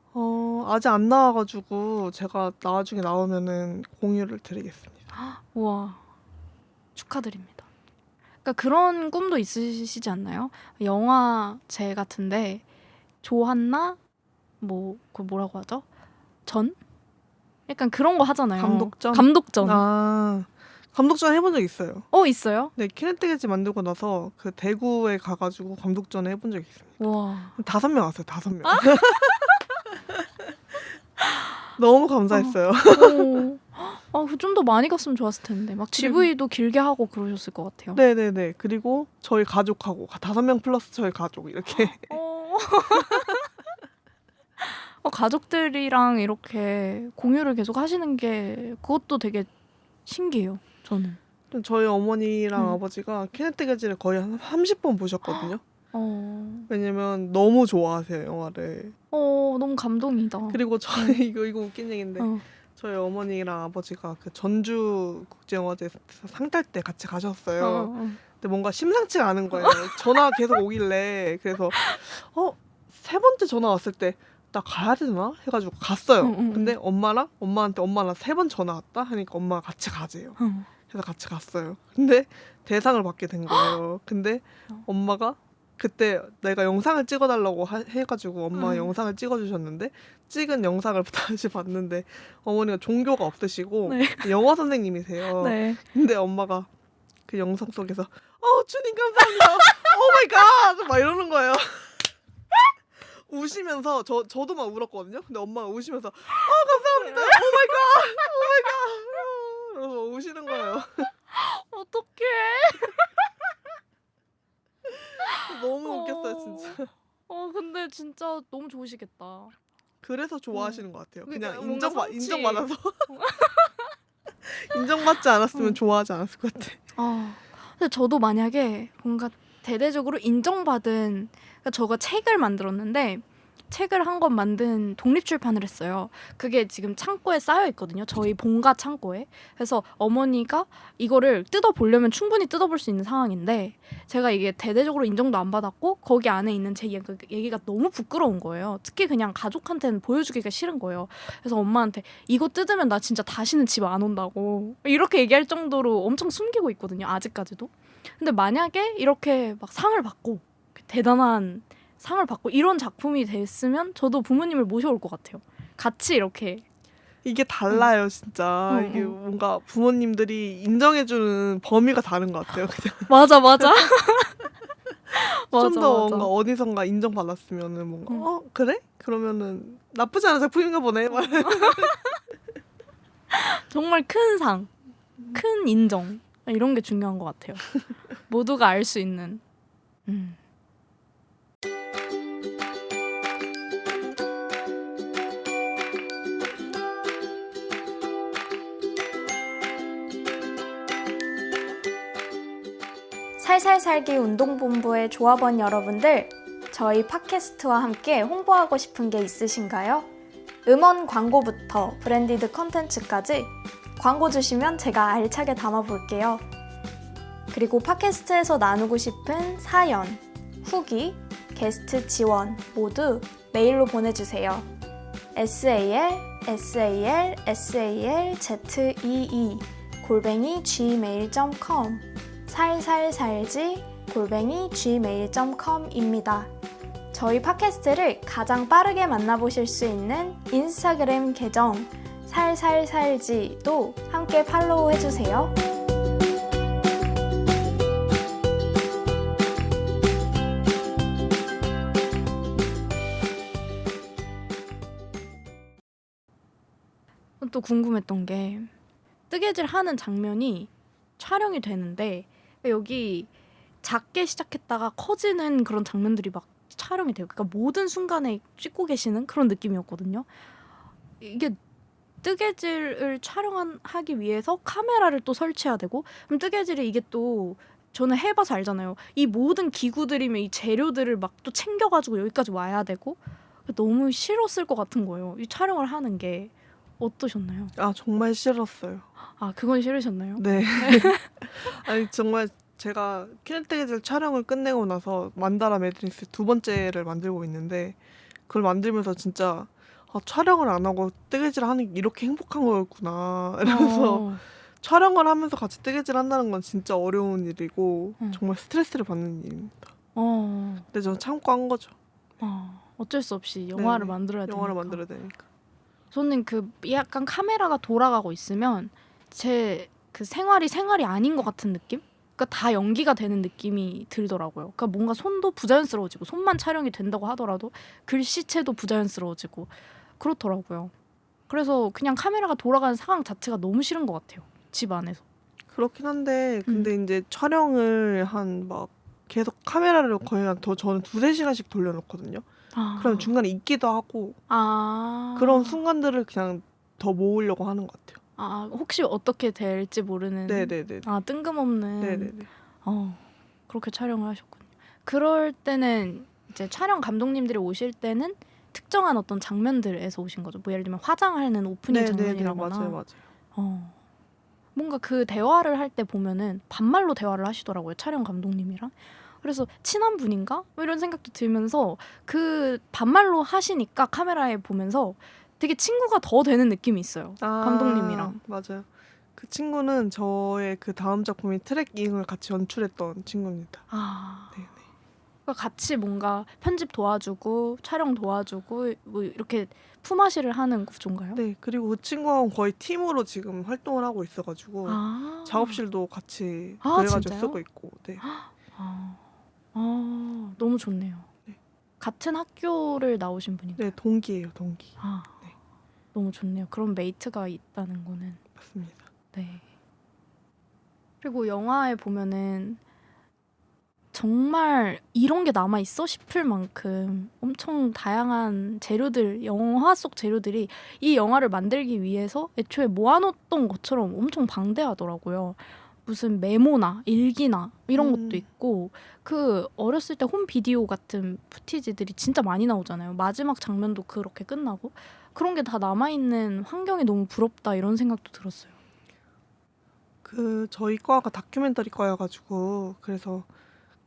아직 안 나와가지고 제가 나중에 나오면은 공유를 드리겠습니다. 우와, 축하드립니다. 그러니까 그런 꿈도 있으시지 않나요? 영화제 같은데 조한나 그걸 뭐라고 하죠? 전? 약간 그런 거 하잖아요. 감독전? 감독전. 감독전 해본 적 있어요. 있어요? 네, 키네틱에지 만들고 나서 그 대구에 가가지고 감독전 해본 적 있습니다. 와. 5명 왔어요. 5명. 너무 감사했어요. 좀 더 많이 갔으면 좋았을 텐데. 막 GV도 길게 하고 그러셨을 것 같아요. 네네네. 그리고 저희 가족하고 5명 플러스 저희 가족 이렇게. 가족들이랑 이렇게 공유를 계속 하시는 게 그것도 되게 신기해요. 저는. 저희 어머니랑 아버지가 키네틱에지를 거의 한 30번 보셨거든요. 왜냐면 너무 좋아하세요 영화를. 너무 감동이다. 그리고 저희 이거 웃긴 얘기인데 저희 어머니랑 아버지가 그 전주 국제영화제에서 상 탈 때 같이 가셨어요. 근데 뭔가 심상치가 않은 거예요. 전화 계속 오길래. 그래서 3번째 전화 왔을 때 나 가야 되나? 해가지고 갔어요. 근데 엄마한테 엄마 나 3번 전화 왔다? 하니까 엄마가 같이 가재요. 그래서 같이 갔어요. 근데 대상을 받게 된 거예요. 근데 엄마가 그때 내가 영상을 찍어달라고 해가지고 엄마가 영상을 찍어주셨는데 찍은 영상을 다시 봤는데 어머니가 종교가 없으시고 영어 선생님이세요. 네. 근데 엄마가 그 영상 속에서 주님 감사합니다. 오 마이 갓! 막 이러는 거예요. 우시면서 저도 막 울었거든요. 근데 엄마가 우시면서 감사합니다. 오 마이 갓! 그래서 우시는 거예요. 어떡해. 너무 웃겼어요 진짜. 근데 진짜 너무 좋으시겠다. 그래서 좋아하시는 것 같아요. 그냥 뭔가 인정받아서. 인정받지 않았으면 좋아하지 않았을 것 같아. 근데 저도 만약에 뭔가 대대적으로 인정받은, 그러니까 저가 책을 만들었는데 책을 한 권 만든 독립출판을 했어요. 그게 지금 창고에 쌓여 있거든요. 저희 본가 창고에. 그래서 어머니가 이거를 뜯어보려면 충분히 뜯어볼 수 있는 상황인데 제가 이게 대대적으로 인정도 안 받았고 거기 안에 있는 제 얘기가 너무 부끄러운 거예요. 특히 그냥 가족한테는 보여주기가 싫은 거예요. 그래서 엄마한테 이거 뜯으면 나 진짜 다시는 집 안 온다고 이렇게 얘기할 정도로 엄청 숨기고 있거든요. 아직까지도. 근데 만약에 이렇게 막 상을 받고 대단한 상을 받고 이런 작품이 됐으면 저도 부모님을 모셔올 것 같아요. 같이 이렇게. 이게 달라요, 진짜. 이게 뭔가 부모님들이 인정해주는 범위가 다른 것 같아요. 그냥 맞아. 맞아, 좀 더 맞아. 뭔가 어디선가 인정받았으면은 뭔가 그래? 그러면은 나쁘지 않은 작품인가 보네. 막 정말 큰 상, 큰 인정 이런 게 중요한 것 같아요. 모두가 알 수 있는. 살살살기 운동본부의 조합원 여러분들, 저희 팟캐스트와 함께 홍보하고 싶은 게 있으신가요? 음원 광고부터 브랜디드 컨텐츠까지 광고 주시면 제가 알차게 담아볼게요. 그리고 팟캐스트에서 나누고 싶은 사연, 후기, 게스트 지원 모두 메일로 보내주세요. salsalzee@gmail.com 살살살지@gmail.com입니다. 저희 팟캐스트를 가장 빠르게 만나보실 수 있는 인스타그램 계정 살살살지도 함께 팔로우 해주세요. 또 궁금했던 게 뜨개질 하는 장면이 촬영이 되는데 여기 작게 시작했다가 커지는 그런 장면들이 막 촬영이 돼요. 그러니까 모든 순간에 찍고 계시는 그런 느낌이었거든요. 이게 뜨개질을 촬영하기 위해서 카메라를 또 설치해야 되고 그럼 뜨개질이 이게 또 저는 해봐서 알잖아요. 이 모든 기구들이면 이 재료들을 막 또 챙겨가지고 여기까지 와야 되고 너무 싫었을 것 같은 거예요. 이 촬영을 하는 게 어떠셨나요? 정말 싫었어요. 그건 싫으셨나요? 네. 아니 정말 제가 키네뜨개질 촬영을 끝내고 나서 만다라 매드니스 두 번째를 만들고 있는데 그걸 만들면서 진짜 촬영을 안 하고 뜨개질 하는 게 이렇게 행복한 거였구나 이러면서 촬영을 하면서 같이 뜨개질 한다는 건 진짜 어려운 일이고 정말 스트레스를 받는 일입니다. 근데 저는 참고 한 거죠. 어쩔 수 없이 영화를 네네. 만들어야 영화를 되니까. 만들어야 되니까. 저는 그 약간 카메라가 돌아가고 있으면 제 그 생활이 아닌 것 같은 느낌? 그러니까 다 연기가 되는 느낌이 들더라고요. 그러니까 뭔가 손도 부자연스러워지고 손만 촬영이 된다고 하더라도 글씨체도 부자연스러워지고 그렇더라고요. 그래서 그냥 카메라가 돌아가는 상황 자체가 너무 싫은 것 같아요. 집 안에서. 그렇긴 한데 근데 이제 촬영을 한 막 계속 카메라를 거의 저는 2-3시간씩 돌려놓거든요. 그럼 중간에 잊기도 하고 그런 순간들을 그냥 더 모으려고 하는 것 같아요. 혹시 어떻게 될지 모르는. 네네네. 뜬금없는. 네네네. 그렇게 촬영을 하셨군요. 그럴 때는 이제 촬영 감독님들이 오실 때는 특정한 어떤 장면들에서 오신 거죠. 뭐 예를 들면 화장하는 오프닝 장면이라거나. 맞아요. 뭔가 그 대화를 할 때 보면은 반말로 대화를 하시더라고요. 촬영 감독님이랑. 그래서 친한 분인가? 뭐 이런 생각도 들면서 그 반말로 하시니까 카메라에 보면서 되게 친구가 더 되는 느낌이 있어요. 감독님이랑. 맞아요. 그 친구는 저의 그 다음 작품인 트랙잉을 같이 연출했던 친구입니다. 네네. 그러니까 같이 뭔가 편집 도와주고 촬영 도와주고 뭐 이렇게 품앗이를 하는 구조인가요? 네. 그리고 그 친구하고 거의 팀으로 지금 활동을 하고 있어가지고 작업실도 같이 그래가지고 진짜요? 쓰고 있고. 네. 너무 좋네요. 네. 같은 학교를 나오신 분인가요? 네, 동기예요, 동기. 네. 너무 좋네요. 그런 메이트가 있다는 거는. 맞습니다. 네. 그리고 영화에 보면은 정말 이런 게 남아 있어 싶을 만큼 엄청 다양한 재료들, 영화 속 재료들이 이 영화를 만들기 위해서 애초에 모아놓던 것처럼 엄청 방대하더라고요. 무슨 메모나 일기나 이런 것도 있고 그 어렸을 때 홈 비디오 같은 푸티지들이 진짜 많이 나오잖아요. 마지막 장면도 그렇게 끝나고 그런 게 다 남아있는 환경이 너무 부럽다 이런 생각도 들었어요. 그 저희 과가 다큐멘터리 과여가지고 그래서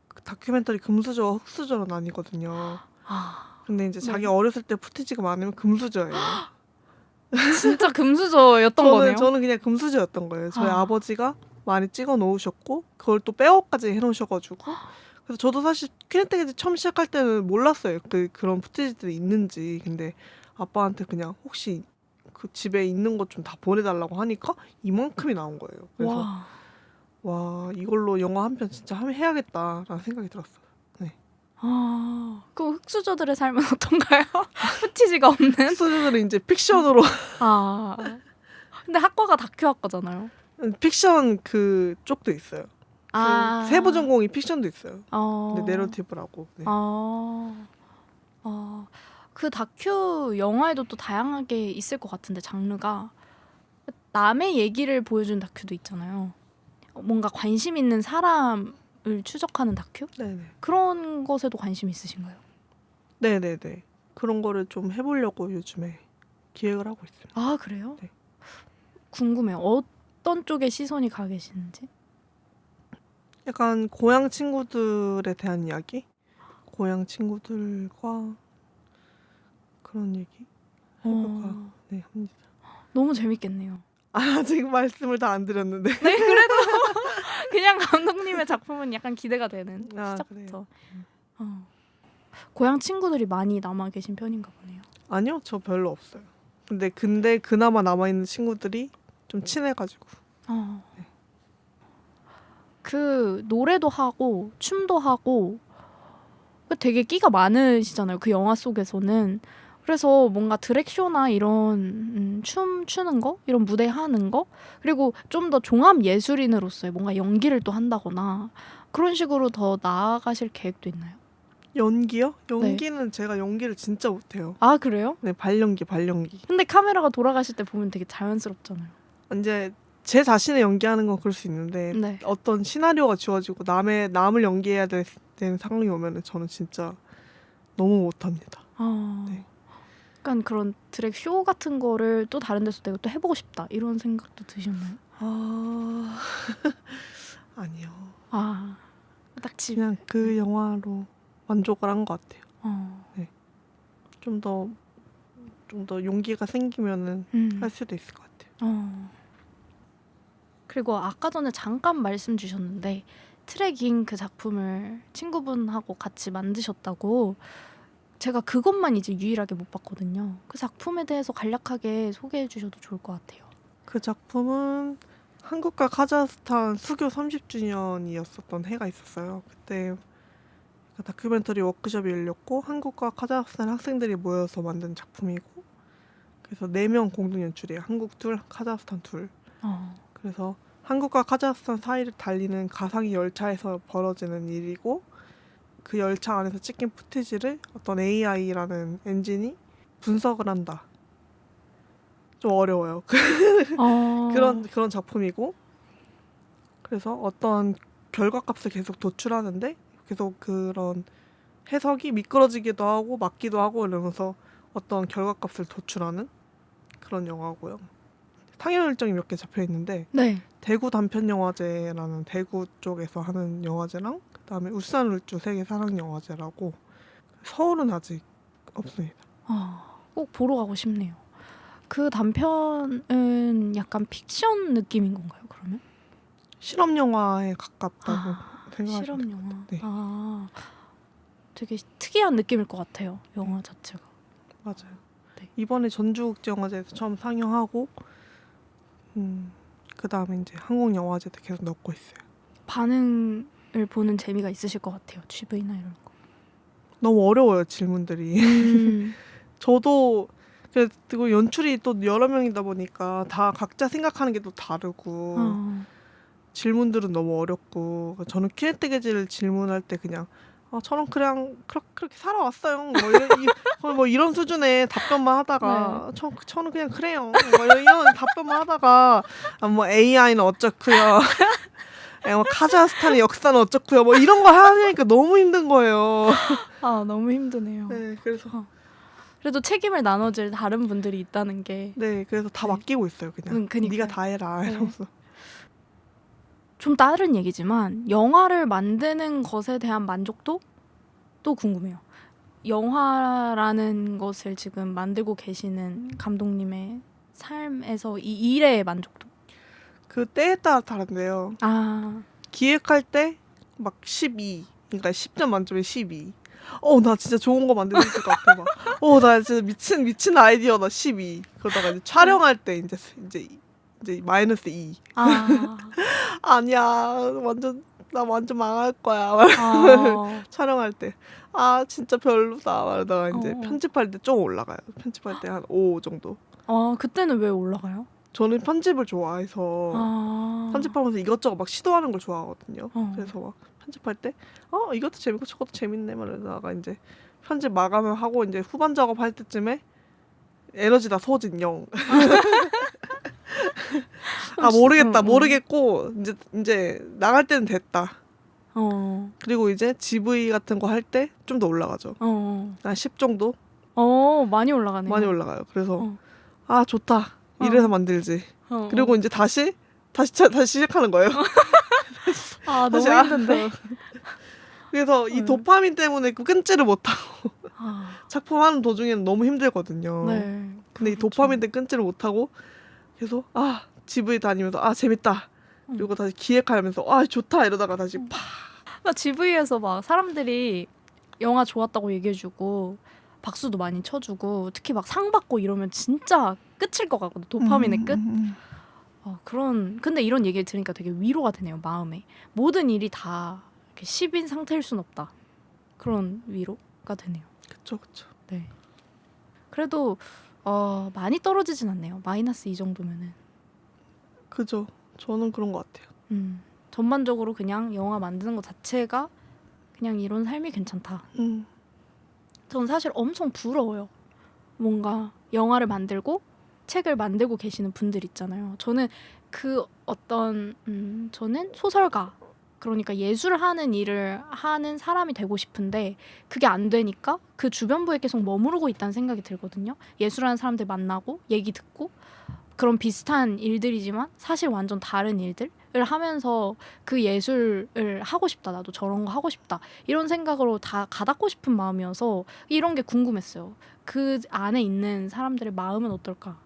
그 다큐멘터리 금수저와 흑수저로 나뉘거든요. 아, 근데 이제 네. 자기 어렸을 때 푸티지가 많으면 금수저예요. 진짜 금수저였던 거네요. 저는 그냥 금수저였던 거예요. 저희 아. 아버지가 많이 찍어 놓으셨고 그걸 또 백업까지 해놓으셔가지고 그래서 저도 사실 퀴네테기즈 처음 시작할 때는 몰랐어요. 그런 푸티지들이 있는지. 근데 아빠한테 그냥 혹시 그 집에 있는 것 좀 다 보내달라고 하니까 이만큼이 나온 거예요. 그래서 와 이걸로 영화 한 편 진짜 해야겠다라는 생각이 들었어요. 그럼 흑수저들의 삶은 어떤가요? 푸티지가 없는? 수준으로 이제 픽션으로 아, 근데 학과가 다큐학과잖아요. 픽션 그 쪽도 있어요. 그 세부 전공이 픽션도 있어요. 근데 내러티브라고. 네. 그 다큐 영화에도 또 다양하게 있을 것 같은데 장르가 남의 얘기를 보여준 다큐도 있잖아요. 뭔가 관심 있는 사람을 추적하는 다큐? 네네. 그런 것에도 관심 있으신가요? 네네네. 그런 거를 좀 해보려고 요즘에 기획을 하고 있어요. 아, 그래요? 네. 궁금해요. 어떤 쪽에 시선이 가 계시는지? 약간 고향 친구들에 대한 이야기? 고향 친구들과 그런 얘기 해볼까 네, 합니다. 너무 재밌겠네요. 아직 말씀을 다 안 드렸는데. 네, 그래도 그냥 감독님의 작품은 약간 기대가 되는 시작부터. 고향 친구들이 많이 남아 계신 편인가 보네요. 아니요, 저 별로 없어요. 근데 그나마 남아있는 친구들이 좀 친해가지고. 네. 그 노래도 하고 춤도 하고 되게 끼가 많으시잖아요. 그 영화 속에서는. 그래서 뭔가 드랙쇼나 이런 춤 추는 거? 이런 무대 하는 거? 그리고 좀 더 종합 예술인으로서의 뭔가 연기를 또 한다거나 그런 식으로 더 나아가실 계획도 있나요? 연기요? 연기는 제가 연기를 진짜 못해요. 아, 그래요? 네, 발연기. 근데 카메라가 돌아가실 때 보면 되게 자연스럽잖아요. 이제 제 자신을 연기하는 건 그럴 수 있는데 네. 어떤 시나리오가 주어지고 남을 연기해야 되는 상황이 오면은 저는 진짜 너무 못합니다. 네. 약간 그런 드랙 쇼 같은 거를 또 다른 데서 내가 또 해보고 싶다 이런 생각도 드셨나요? 아니요. 딱 그냥 그 영화로 만족을 한 것 같아요. 네. 좀 더 용기가 생기면은 할 수도 있을 것 같아요. 그리고 아까 전에 잠깐 말씀 주셨는데 트래깅 그 작품을 친구분하고 같이 만드셨다고. 제가 그것만 이제 유일하게 못 봤거든요. 그 작품에 대해서 간략하게 소개해 주셔도 좋을 것 같아요. 그 작품은 한국과 카자흐스탄 수교 30주년이었었던 해가 있었어요. 그때 다큐멘터리 워크숍이 열렸고 한국과 카자흐스탄 학생들이 모여서 만든 작품이고 그래서 4명 공동 연출이에요. 한국 둘, 카자흐스탄 둘. 그래서 한국과 카자흐스탄 사이를 달리는 가상의 열차에서 벌어지는 일이고 그 열차 안에서 찍힌 푸티지를 어떤 AI라는 엔진이 분석을 한다. 좀 어려워요. 그런 작품이고 그래서 어떤 결과값을 계속 도출하는데 계속 그런 해석이 미끄러지기도 하고 맞기도 하고 이러면서 어떤 결과값을 도출하는 그런 영화고요. 상영 일정이 몇 개 잡혀 있는데 네. 대구 단편영화제라는 대구 쪽에서 하는 영화제랑 그다음에 울산 울주 세계 사랑 영화제라고 서울은 아직 없습니다. 꼭 보러 가고 싶네요. 그 단편은 약간 픽션 느낌인 건가요? 그러면? 실험 영화에 가깝다고 생각하시면 실험 돼요. 영화. 네. 되게 특이한 느낌일 것 같아요. 영화 자체가. 맞아요. 네. 이번에 전주국제영화제에서 처음 상영하고 그다음에 이제 한국영화제도 계속 넣고 있어요. 반응을 보는 재미가 있으실 것 같아요. GV나 이런 거. 너무 어려워요, 질문들이. 저도 그리고 연출이 또 여러 명이다 보니까 다 각자 생각하는 게 또 다르고 질문들은 너무 어렵고 저는 키네뜨개질 질문할 때 그냥 저는 그냥 그렇게 살아왔어요. 뭐 이런 수준의 답변만 하다가 저는 그냥 그래요. 뭐 이런 답변만 하다가 뭐 AI는 어쩌고요. 뭐 카자흐스탄의 역사는 어쩌고요. 뭐 이런 거 하니까 너무 힘든 거예요. 아 너무 힘드네요. 네, 그래서 그래도 책임을 나눠줄 다른 분들이 있다는 게 네, 그래서 다 네. 맡기고 있어요. 그냥 그니까요. 네가 다 해라. 네. 이러면서. 좀 다른 얘기지만 영화를 만드는 것에 대한 만족도 또 궁금해요. 영화라는 것을 지금 만들고 계시는 감독님의 삶에서 이 일의 만족도. 그 때에 따라 다른데요. 아, 기획할 때 막 12. 그러니까 10점 만점에 12. 나 진짜 좋은 거 만들 수 있을 것 같아. 막. 나 진짜 미친 아이디어다. 12. 그러다가 이제 촬영할 때 이제 마이너스 2. 아, 아니야. 나 완전 망할 거야. 아, 촬영할 때. 진짜 별로다. 말하다가 이제 편집할 때 좀 올라가요. 편집할 때 한 5 정도. 그때는 왜 올라가요? 저는 편집을 좋아해서 아, 편집하면서 이것저것 막 시도하는 걸 좋아하거든요. 어. 그래서 막 편집할 때 이것도 재밌고 저것도 재밌네 말하다가 이제 편집 마감을 하고 이제 후반 작업할 때쯤에 에너지 다 소진 0. 모르겠다. 모르겠고 이제 나갈 때는 됐다. 그리고 이제 GV 같은 거 할 때 좀 더 올라가죠. 한 10 정도? 많이 올라가네요. 많이 올라가요. 그래서 좋다. 어. 이래서 만들지. 그리고 이제 다시 시작하는 거예요. 너무 다시 힘든데. 그래서 이 도파민 때문에 끊지를 못하고 아, 작품하는 도중에는 너무 힘들거든요. 네. 근데 이 도파민 때문에 끊지를 못하고 계속 GV 다니면서 재밌다. 그리고 다시 기획하면서 좋다 이러다가 다시 팍. 그러니까 GV에서 막 사람들이 영화 좋았다고 얘기해주고 박수도 많이 쳐주고 특히 막 상 받고 이러면 진짜 끝일 것 같거든. 도파민의 끝. 근데 이런 얘기를 들으니까 되게 위로가 되네요. 마음에. 모든 일이 다 이렇게 10인 상태일 순 없다. 그런 위로가 되네요. 그쵸. 네. 그래도 많이 떨어지진 않네요. 마이너스 2 정도면은. 그죠. 저는 그런 것 같아요. 전반적으로 그냥 영화 만드는 것 자체가 그냥 이런 삶이 괜찮다. 전 사실 엄청 부러워요. 뭔가 영화를 만들고 책을 만들고 계시는 분들 있잖아요. 저는 저는 소설가, 그러니까 예술하는 일을 하는 사람이 되고 싶은데 그게 안 되니까 그 주변부에 계속 머무르고 있다는 생각이 들거든요. 예술하는 사람들 만나고 얘기 듣고 그런 비슷한 일들이지만 사실 완전 다른 일들을 하면서 그 예술을 하고 싶다. 나도 저런 거 하고 싶다. 이런 생각으로 다 가닿고 싶은 마음이어서 이런 게 궁금했어요. 그 안에 있는 사람들의 마음은 어떨까?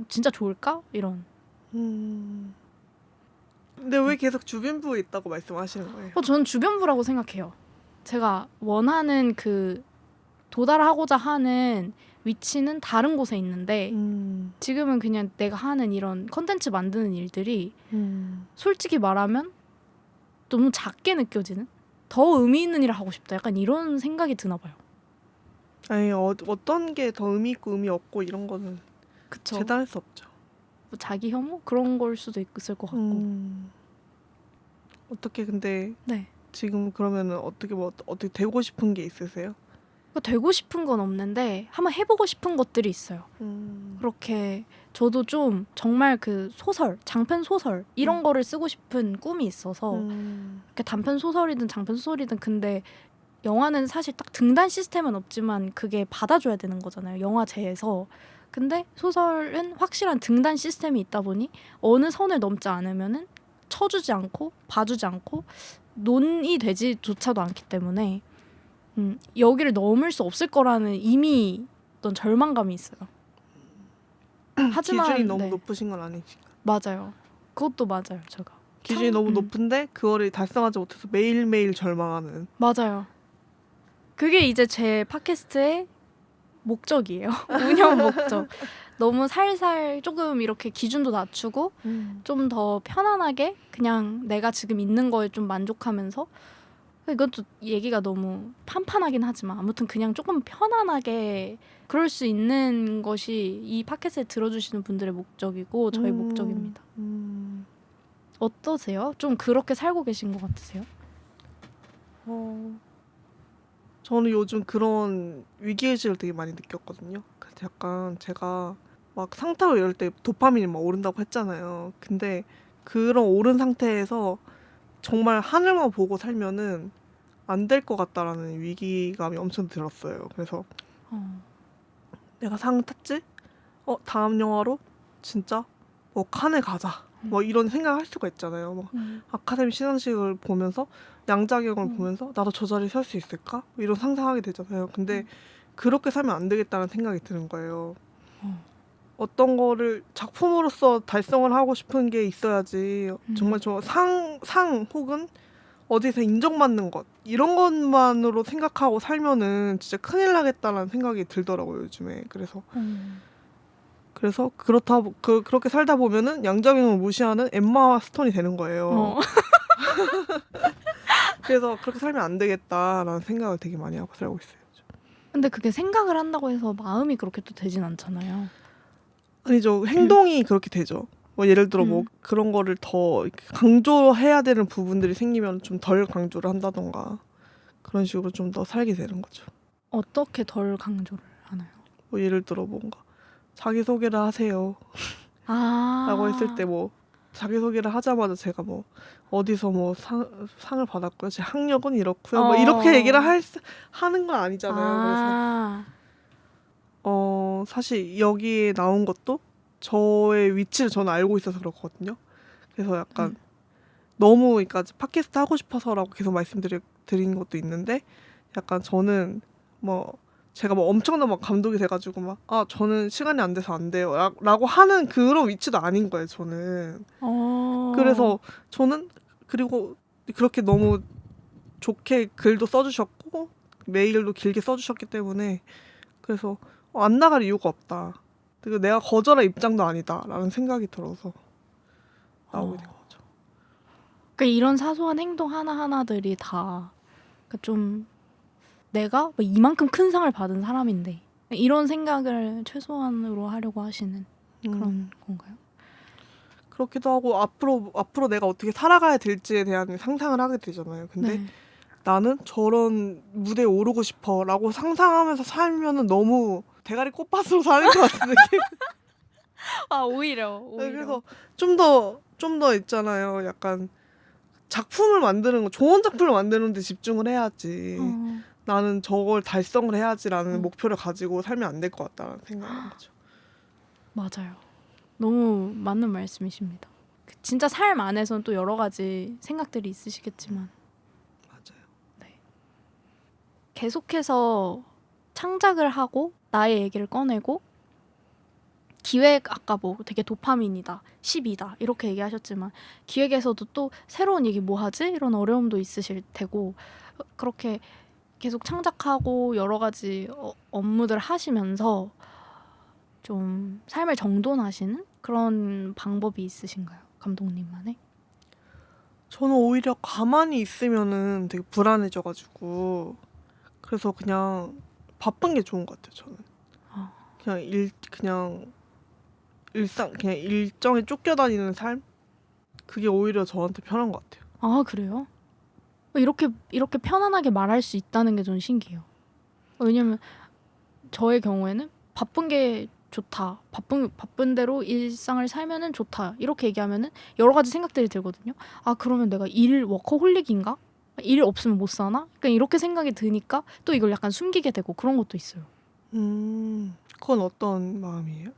진짜 좋을까? 이런. 근데 왜 계속 주변부에 있다고 말씀하시는 거예요? 저는 주변부라고 생각해요. 제가 원하는 도달하고자 하는 위치는 다른 곳에 있는데 지금은 그냥 내가 하는 이런 컨텐츠 만드는 일들이 솔직히 말하면 너무 작게 느껴지는? 더 의미 있는 일을 하고 싶다. 약간 이런 생각이 드나 봐요. 아니 어떤 게 더 의미 있고 의미 없고 이런 거는 그쵸? 재단할 수 없죠. 뭐 자기 혐오? 그런 걸 수도 있을 것 같고. 어떻게 근데 네. 지금 그러면은 어떻게 되고 싶은 게 있으세요? 되고 싶은 건 없는데 한번 해보고 싶은 것들이 있어요. 그렇게 저도 좀 정말 장편 소설 이런 거를 쓰고 싶은 꿈이 있어서 이렇게 단편 소설이든 장편 소설이든 근데 영화는 사실 딱 등단 시스템은 없지만 그게 받아줘야 되는 거잖아요. 영화제에서. 근데 소설은 확실한 등단 시스템이 있다 보니 어느 선을 넘지 않으면은 쳐주지 않고 봐주지 않고 논의되지조차도 않기 때문에 여기를 넘을 수 없을 거라는 이미 어떤 절망감이 있어요. 하지만 기준이 너무 네, 높으신 건 아니니까. 맞아요. 그것도 맞아요. 제가 기준이 너무 높은데 그거를 달성하지 못해서 매일매일 절망하는. 맞아요. 그게 이제 제 팟캐스트의 목적이에요. 운영 목적. 너무 살살 조금 이렇게 기준도 낮추고 좀 더 편안하게 그냥 내가 지금 있는 거에 좀 만족하면서 이것도 얘기가 너무 판판하긴 하지만 아무튼 그냥 조금 편안하게 그럴 수 있는 것이 이 팟캐스트에 들어주시는 분들의 목적이고 저의 목적입니다. 어떠세요? 좀 그렇게 살고 계신 것 같으세요? 저는 요즘 그런 위기의식을 되게 많이 느꼈거든요. 그래서 약간 제가 막 상 타고 이럴 때 도파민이 막 오른다고 했잖아요. 근데 그런 오른 상태에서 정말 하늘만 보고 살면은 안 될 것 같다라는 위기감이 엄청 들었어요. 그래서 어. 내가 상 탔지? 다음 영화로 진짜 뭐 칸에 가자. 뭐 이런 생각할 수가 있잖아요. 뭐 아카데미 시상식을 보면서 양자경을 보면서 나도 저 자리에 설 수 있을까? 뭐 이런 상상하게 되잖아요. 근데 그렇게 살면 안 되겠다는 생각이 드는 거예요. 어떤 거를 작품으로서 달성을 하고 싶은 게 있어야지. 정말 저 상 혹은 어디서 인정받는 것 이런 것만으로 생각하고 살면은 진짜 큰일 나겠다라는 생각이 들더라고요, 요즘에. 그래서 그렇게 살다 보면은 양자경을 무시하는 엠마 스톤이 되는 거예요. 어. 그래서 그렇게 살면 안 되겠다라는 생각을 되게 많이 하고 살고 있어요. 요즘. 근데 그게 생각을 한다고 해서 마음이 그렇게 또 되진 않잖아요. 아니죠. 행동이 그렇게 되죠. 뭐 예를 들어 뭐 그런 거를 더 이렇게 강조해야 되는 부분들이 생기면 좀 덜 강조를 한다던가 그런 식으로 좀 더 살게 되는 거죠. 어떻게 덜 강조를 하나요? 뭐 예를 들어 뭔가 자기소개를 하세요 아. 라고 했을 때 뭐 자기소개를 하자마자 제가 뭐 어디서 뭐 상을 받았고요. 제 학력은 이렇고요. 뭐 이렇게 얘기를 하는 건 아니잖아요. 그래서 사실 여기에 나온 것도 저의 위치를 저는 알고 있어서 그렇거든요. 그래서 약간 너무 그러니까 팟캐스트 하고 싶어서라고 계속 말씀드린 것도 있는데 약간 저는 뭐 제가 뭐 엄청난 막 감독이 돼가지고 막 저는 시간이 안 돼서 안 돼요 라고 하는 그런 위치도 아닌 거예요. 저는. 그래서 저는 그리고 그렇게 너무 좋게 글도 써주셨고 메일도 길게 써주셨기 때문에 그래서 안 나갈 이유가 없다. 그리고 내가 거절할 입장도 아니다라는 생각이 들어서 나오게 된 거죠. 그러니까 이런 사소한 행동 하나하나들이 다 그러니까 좀 내가 뭐 이만큼 큰 상을 받은 사람인데 이런 생각을 최소한으로 하려고 하시는 그런 건가요? 그렇기도 하고 앞으로 내가 어떻게 살아가야 될지에 대한 상상을 하게 되잖아요. 근데 네. 나는 저런 무대에 오르고 싶어라고 상상하면서 살면은 너무 대가리 꽃밭으로 사는 것 같은 느낌. 오히려. 그래서 좀 더 있잖아요. 약간 작품을 만드는 거, 좋은 작품을 만드는 데 집중을 해야지. 나는 저걸 달성을 해야지라는 목표를 가지고 살면 안 될 것 같다는 생각인 거죠. 맞아요. 너무 맞는 말씀이십니다. 진짜 삶 안에서는 또 여러 가지 생각들이 있으시겠지만 맞아요. 네. 계속해서 창작을 하고 나의 얘기를 꺼내고 기획 아까 뭐 되게 도파민이다, 10이다 이렇게 얘기하셨지만 기획에서도 또 새로운 얘기 뭐 하지? 이런 어려움도 있으실 테고 그렇게 계속 창작하고 여러 가지 업무들 하시면서 좀 삶을 정돈하시는 그런 방법이 있으신가요? 감독님만의? 저는 오히려 가만히 있으면은 되게 불안해져가지고 그래서 그냥 바쁜 게 좋은 것 같아요. 저는 그냥 그냥 일정에 쫓겨다니는 삶 그게 오히려 저한테 편한 것 같아요. 아 그래요? 이렇게 편안하게 말할 수 있다는 게 좀 신기해요. 왜냐면 저의 경우에는 바쁜 게 좋다. 바쁜 대로 일상을 살면은 좋다. 이렇게 얘기하면은 여러 가지 생각들이 들거든요. 그러면 내가 일 워커홀릭인가? 일 없으면 못 사나? 그러니까 이렇게 생각이 드니까 또 이걸 약간 숨기게 되고 그런 것도 있어요. 그건 어떤 마음이에요?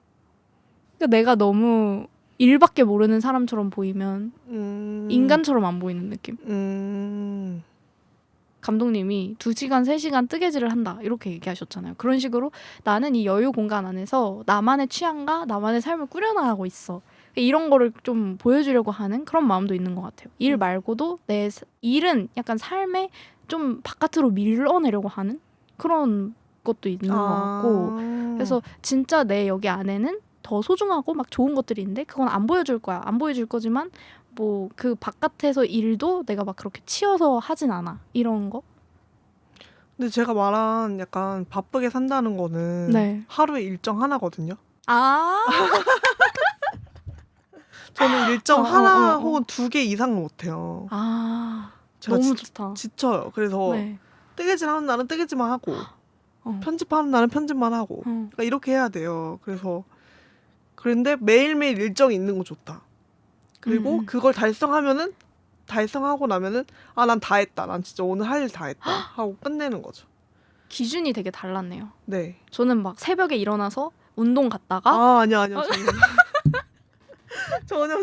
그러니까 내가 너무 일밖에 모르는 사람처럼 보이면 인간처럼 안 보이는 느낌. 감독님이 2시간, 3시간 뜨개질을 한다 이렇게 얘기하셨잖아요. 그런 식으로 나는 이 여유 공간 안에서 나만의 취향과 나만의 삶을 꾸려나가고 있어. 이런 거를 좀 보여주려고 하는 그런 마음도 있는 것 같아요. 일 말고도 내 일은 약간 삶에 좀 바깥으로 밀어내려고 하는 그런 것도 있는 것 같고 그래서 진짜 내 여기 안에는 더 소중하고 막 좋은 것들이 있는데 그건 안 보여줄 거야. 안 보여줄 거지만 뭐 그 바깥에서 일도 내가 막 그렇게 치여서 하진 않아. 이런 거? 근데 제가 말한 약간 바쁘게 산다는 거는 네. 하루에 일정 하나거든요. 저는 일정 어, 하나 어. 혹은 2개 이상은 못해요. 아, 제가 너무 좋다. 지쳐요. 그래서 네. 뜨개질 하는 날은 뜨개질만 하고 어. 편집하는 날은 편집만 하고 어. 그러니까 이렇게 해야 돼요. 그런데 매일매일 일정이 있는 거 좋다. 그리고 그걸 달성하고 나면은 아, 난 다 했다. 난 진짜 오늘 할 일 다 했다. 하고 끝내는 거죠. 기준이 되게 달랐네요. 네. 저는 막 새벽에 일어나서 운동 갔다가 아니요. 전혀.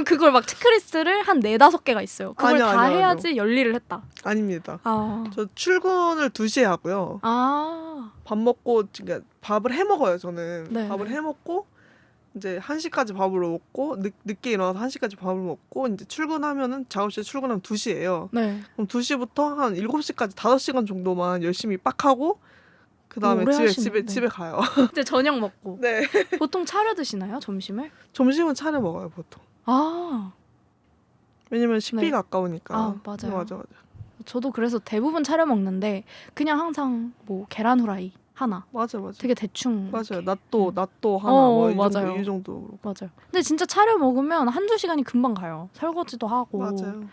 그걸 막 체크리스트를 한 4-5개가 있어요. 그걸 아니요, 다 아니요, 해야지 열일을 했다. 아닙니다. 아. 저 출근을 2시에 하고요. 아. 밥 먹고 그러니까 밥을 해 먹어요, 저는. 네, 밥을 네. 해 먹고 이제 1시까지 밥을 먹고 늦게 일어나서 1시까지 밥을 먹고 이제 출근하면은 작업실 출근하면 2시예요. 네. 그럼 2시부터 한 7시까지 5시간 정도만 열심히 빡 하고 그다음에 오래 집에 하시는데. 가요. 이제 저녁 먹고. 네. 보통 차려 드시나요? 점심을? 점심은 차려 먹어요, 보통. 아. 왜냐면 식비가 네. 아까우니까. 아, 맞아요. 맞아. 저도 그래서 대부분 차려 먹는데 그냥 항상 뭐 계란 후라이 하나. 맞아. 되게 대충. 맞아요. 이렇게. 낫또 하나 어, 뭐 맞아요. 이 정도. 맞아요. 근데 진짜 차려 먹으면 1-2시간이 금방 가요. 설거지도 하고. 맞아요.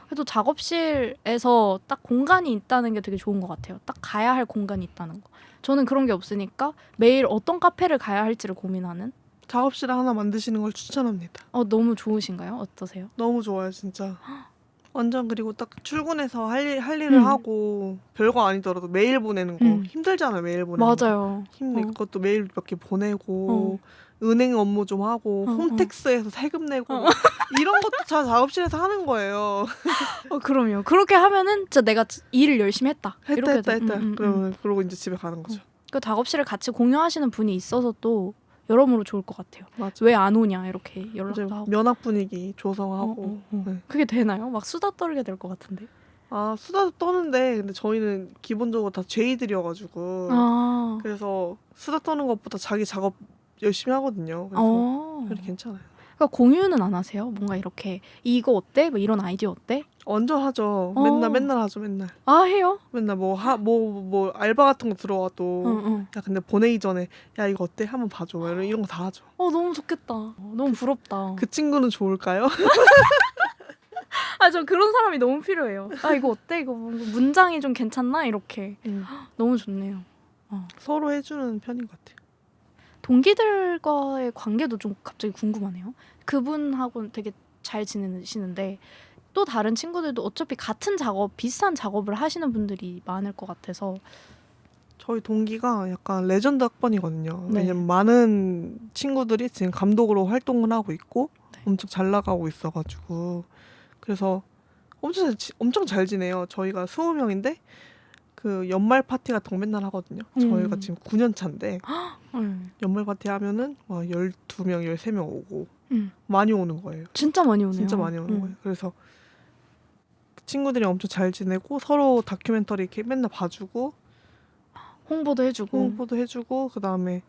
그래도 작업실에서 딱 공간이 있다는 게 되게 좋은 것 같아요. 딱 가야 할 공간이 있다는 거. 저는 그런 게 없으니까 매일 어떤 카페를 가야 할지를 고민하는. 작업실 하나 만드시는 걸 추천합니다. 너무 좋으신가요? 어떠세요? 너무 좋아요, 진짜. 완전 그리고 딱 출근해서 할 일을 하고 별거 아니더라도 메일 보내는 거 힘들잖아요, 메일 보내는 거. 맞아요. 그것도 메일 몇 개 보내고 은행 업무 좀 하고 홈택스에서 세금 내고 이런 것도 다 작업실에서 하는 거예요. 그럼요. 그렇게 하면은 진짜 내가 일을 열심히 했다. 이렇게 했다. 돼. 그러고 이제 집에 가는 거죠. 그 작업실을 같이 공유하시는 분이 있어서 또 여러모로 좋을 것 같아요. 맞아. 왜 안 오냐 이렇게 연락도 이제 하고. 면학 분위기 조성하고. 네. 그게 되나요? 막 수다 떨게 될 것 같은데. 아, 수다도 떠는데 근데 저희는 기본적으로 다 제이들이어가지고 아. 그래서 수다 떠는 것보다 자기 작업 열심히 하거든요. 그래서 그래 괜찮아요. 그러니까 공유는 안 하세요? 뭔가 이렇게 이거 어때? 뭐 이런 아이디어 어때? 완전 하죠. 맨날 하죠, 맨날. 아, 해요? 맨날 뭐 알바 같은 거 들어와도 야, 근데 보내기 전에 야, 이거 어때? 한번 봐줘. 이런 거 다 하죠. 너무 좋겠다. 너무 부럽다. 그 친구는 좋을까요? 저 그런 사람이 너무 필요해요. 이거 어때? 이거 문장이 좀 괜찮나? 이렇게. 너무 좋네요. 서로 해주는 편인 것 같아요. 동기들과의 관계도 좀 갑자기 궁금하네요. 그분하고는 되게 잘 지내시는데 또 다른 친구들도 어차피 같은 작업, 비슷한 작업을 하시는 분들이 많을 것 같아서. 저희 동기가 약간 레전드 학번이거든요. 네. 왜냐면 많은 친구들이 지금 감독으로 활동을 하고 있고 엄청 잘 나가고 있어가지고 그래서 엄청 잘 지내요. 저희가 20명인데 그 연말 파티 같은 거 맨날 하거든요. 저희가 지금 9년 차인데 연말 파티 하면은 12명, 13명 오고 많이 오는 거예요. 진짜 많이 오네요. 진짜 많이 오는 거예요. 그래서 친구들이 엄청 잘 지내고 서로 다큐멘터리 이렇게 맨날 봐주고 홍보도 해주고 그다음에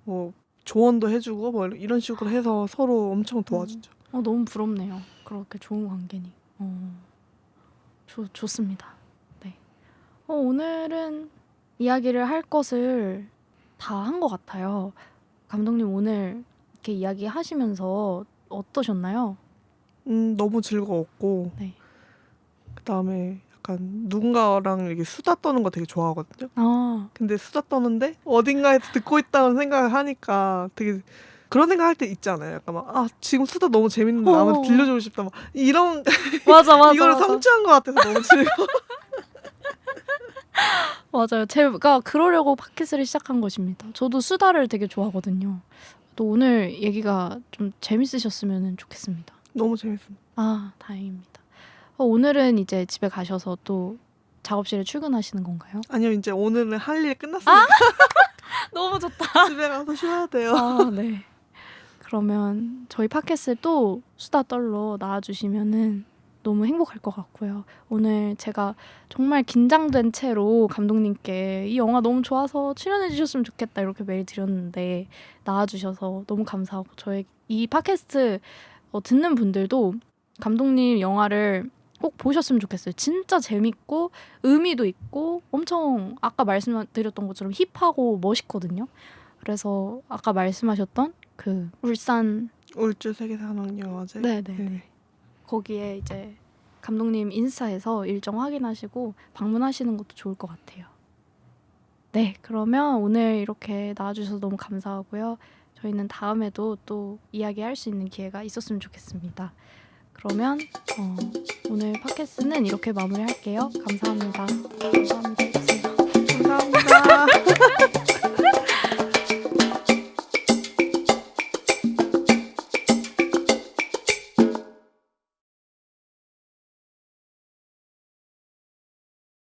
뭐 조언도 해주고 뭐 이런 식으로 해서 서로 엄청 도와주죠. 너무 부럽네요. 그렇게 좋은 관계니. 좋습니다. 네. 오늘은 이야기를 할 것을 다 한 것 같아요. 감독님 오늘 이렇게 이야기하시면서 어떠셨나요? 너무 즐거웠고 네. 그다음에 약간 누군가랑 이렇게 수다 떠는 거 되게 좋아하거든요. 근데 수다 떠는데 어딘가에서 듣고 있다는 생각을 하니까 되게 그런 생각할 때 있잖아요. 약간 막 지금 수다 너무 재밌는데 남한테 들려주고 싶다 막 이런 맞아. 이거를 성취한 것 같아서 너무 즐거워. 맞아요. 제가 그러려고 팟캐스트를 시작한 것입니다. 저도 수다를 되게 좋아하거든요. 또 오늘 얘기가 좀 재밌으셨으면 좋겠습니다. 너무 재밌습니다. 다행입니다. 오늘은 이제 집에 가셔서 또 작업실에 출근하시는 건가요? 아니요, 이제 오늘은 할 일 끝났으니까 너무 좋다. 집에 가서 쉬어야 돼요. 네. 그러면 저희 팟캐스트 또 수다 떨러 나와주시면은 너무 행복할 것 같고요. 오늘 제가 정말 긴장된 채로 감독님께 이 영화 너무 좋아서 출연해 주셨으면 좋겠다 이렇게 메일 드렸는데 나와주셔서 너무 감사하고 저의 이 팟캐스트 듣는 분들도 감독님 영화를 꼭 보셨으면 좋겠어요. 진짜 재밌고 의미도 있고 엄청 아까 말씀드렸던 것처럼 힙하고 멋있거든요. 그래서 아까 말씀하셨던 그 울산 울주 세계산업영화제. 네네 거기에 이제 감독님 인스타에서 일정 확인하시고 방문하시는 것도 좋을 것 같아요. 네, 그러면 오늘 이렇게 나와주셔서 너무 감사하고요. 저희는 다음에도 또 이야기할 수 있는 기회가 있었으면 좋겠습니다. 그러면 오늘 팟캐스트는 이렇게 마무리할게요. 감사합니다. 감사합니다. 감사합니다.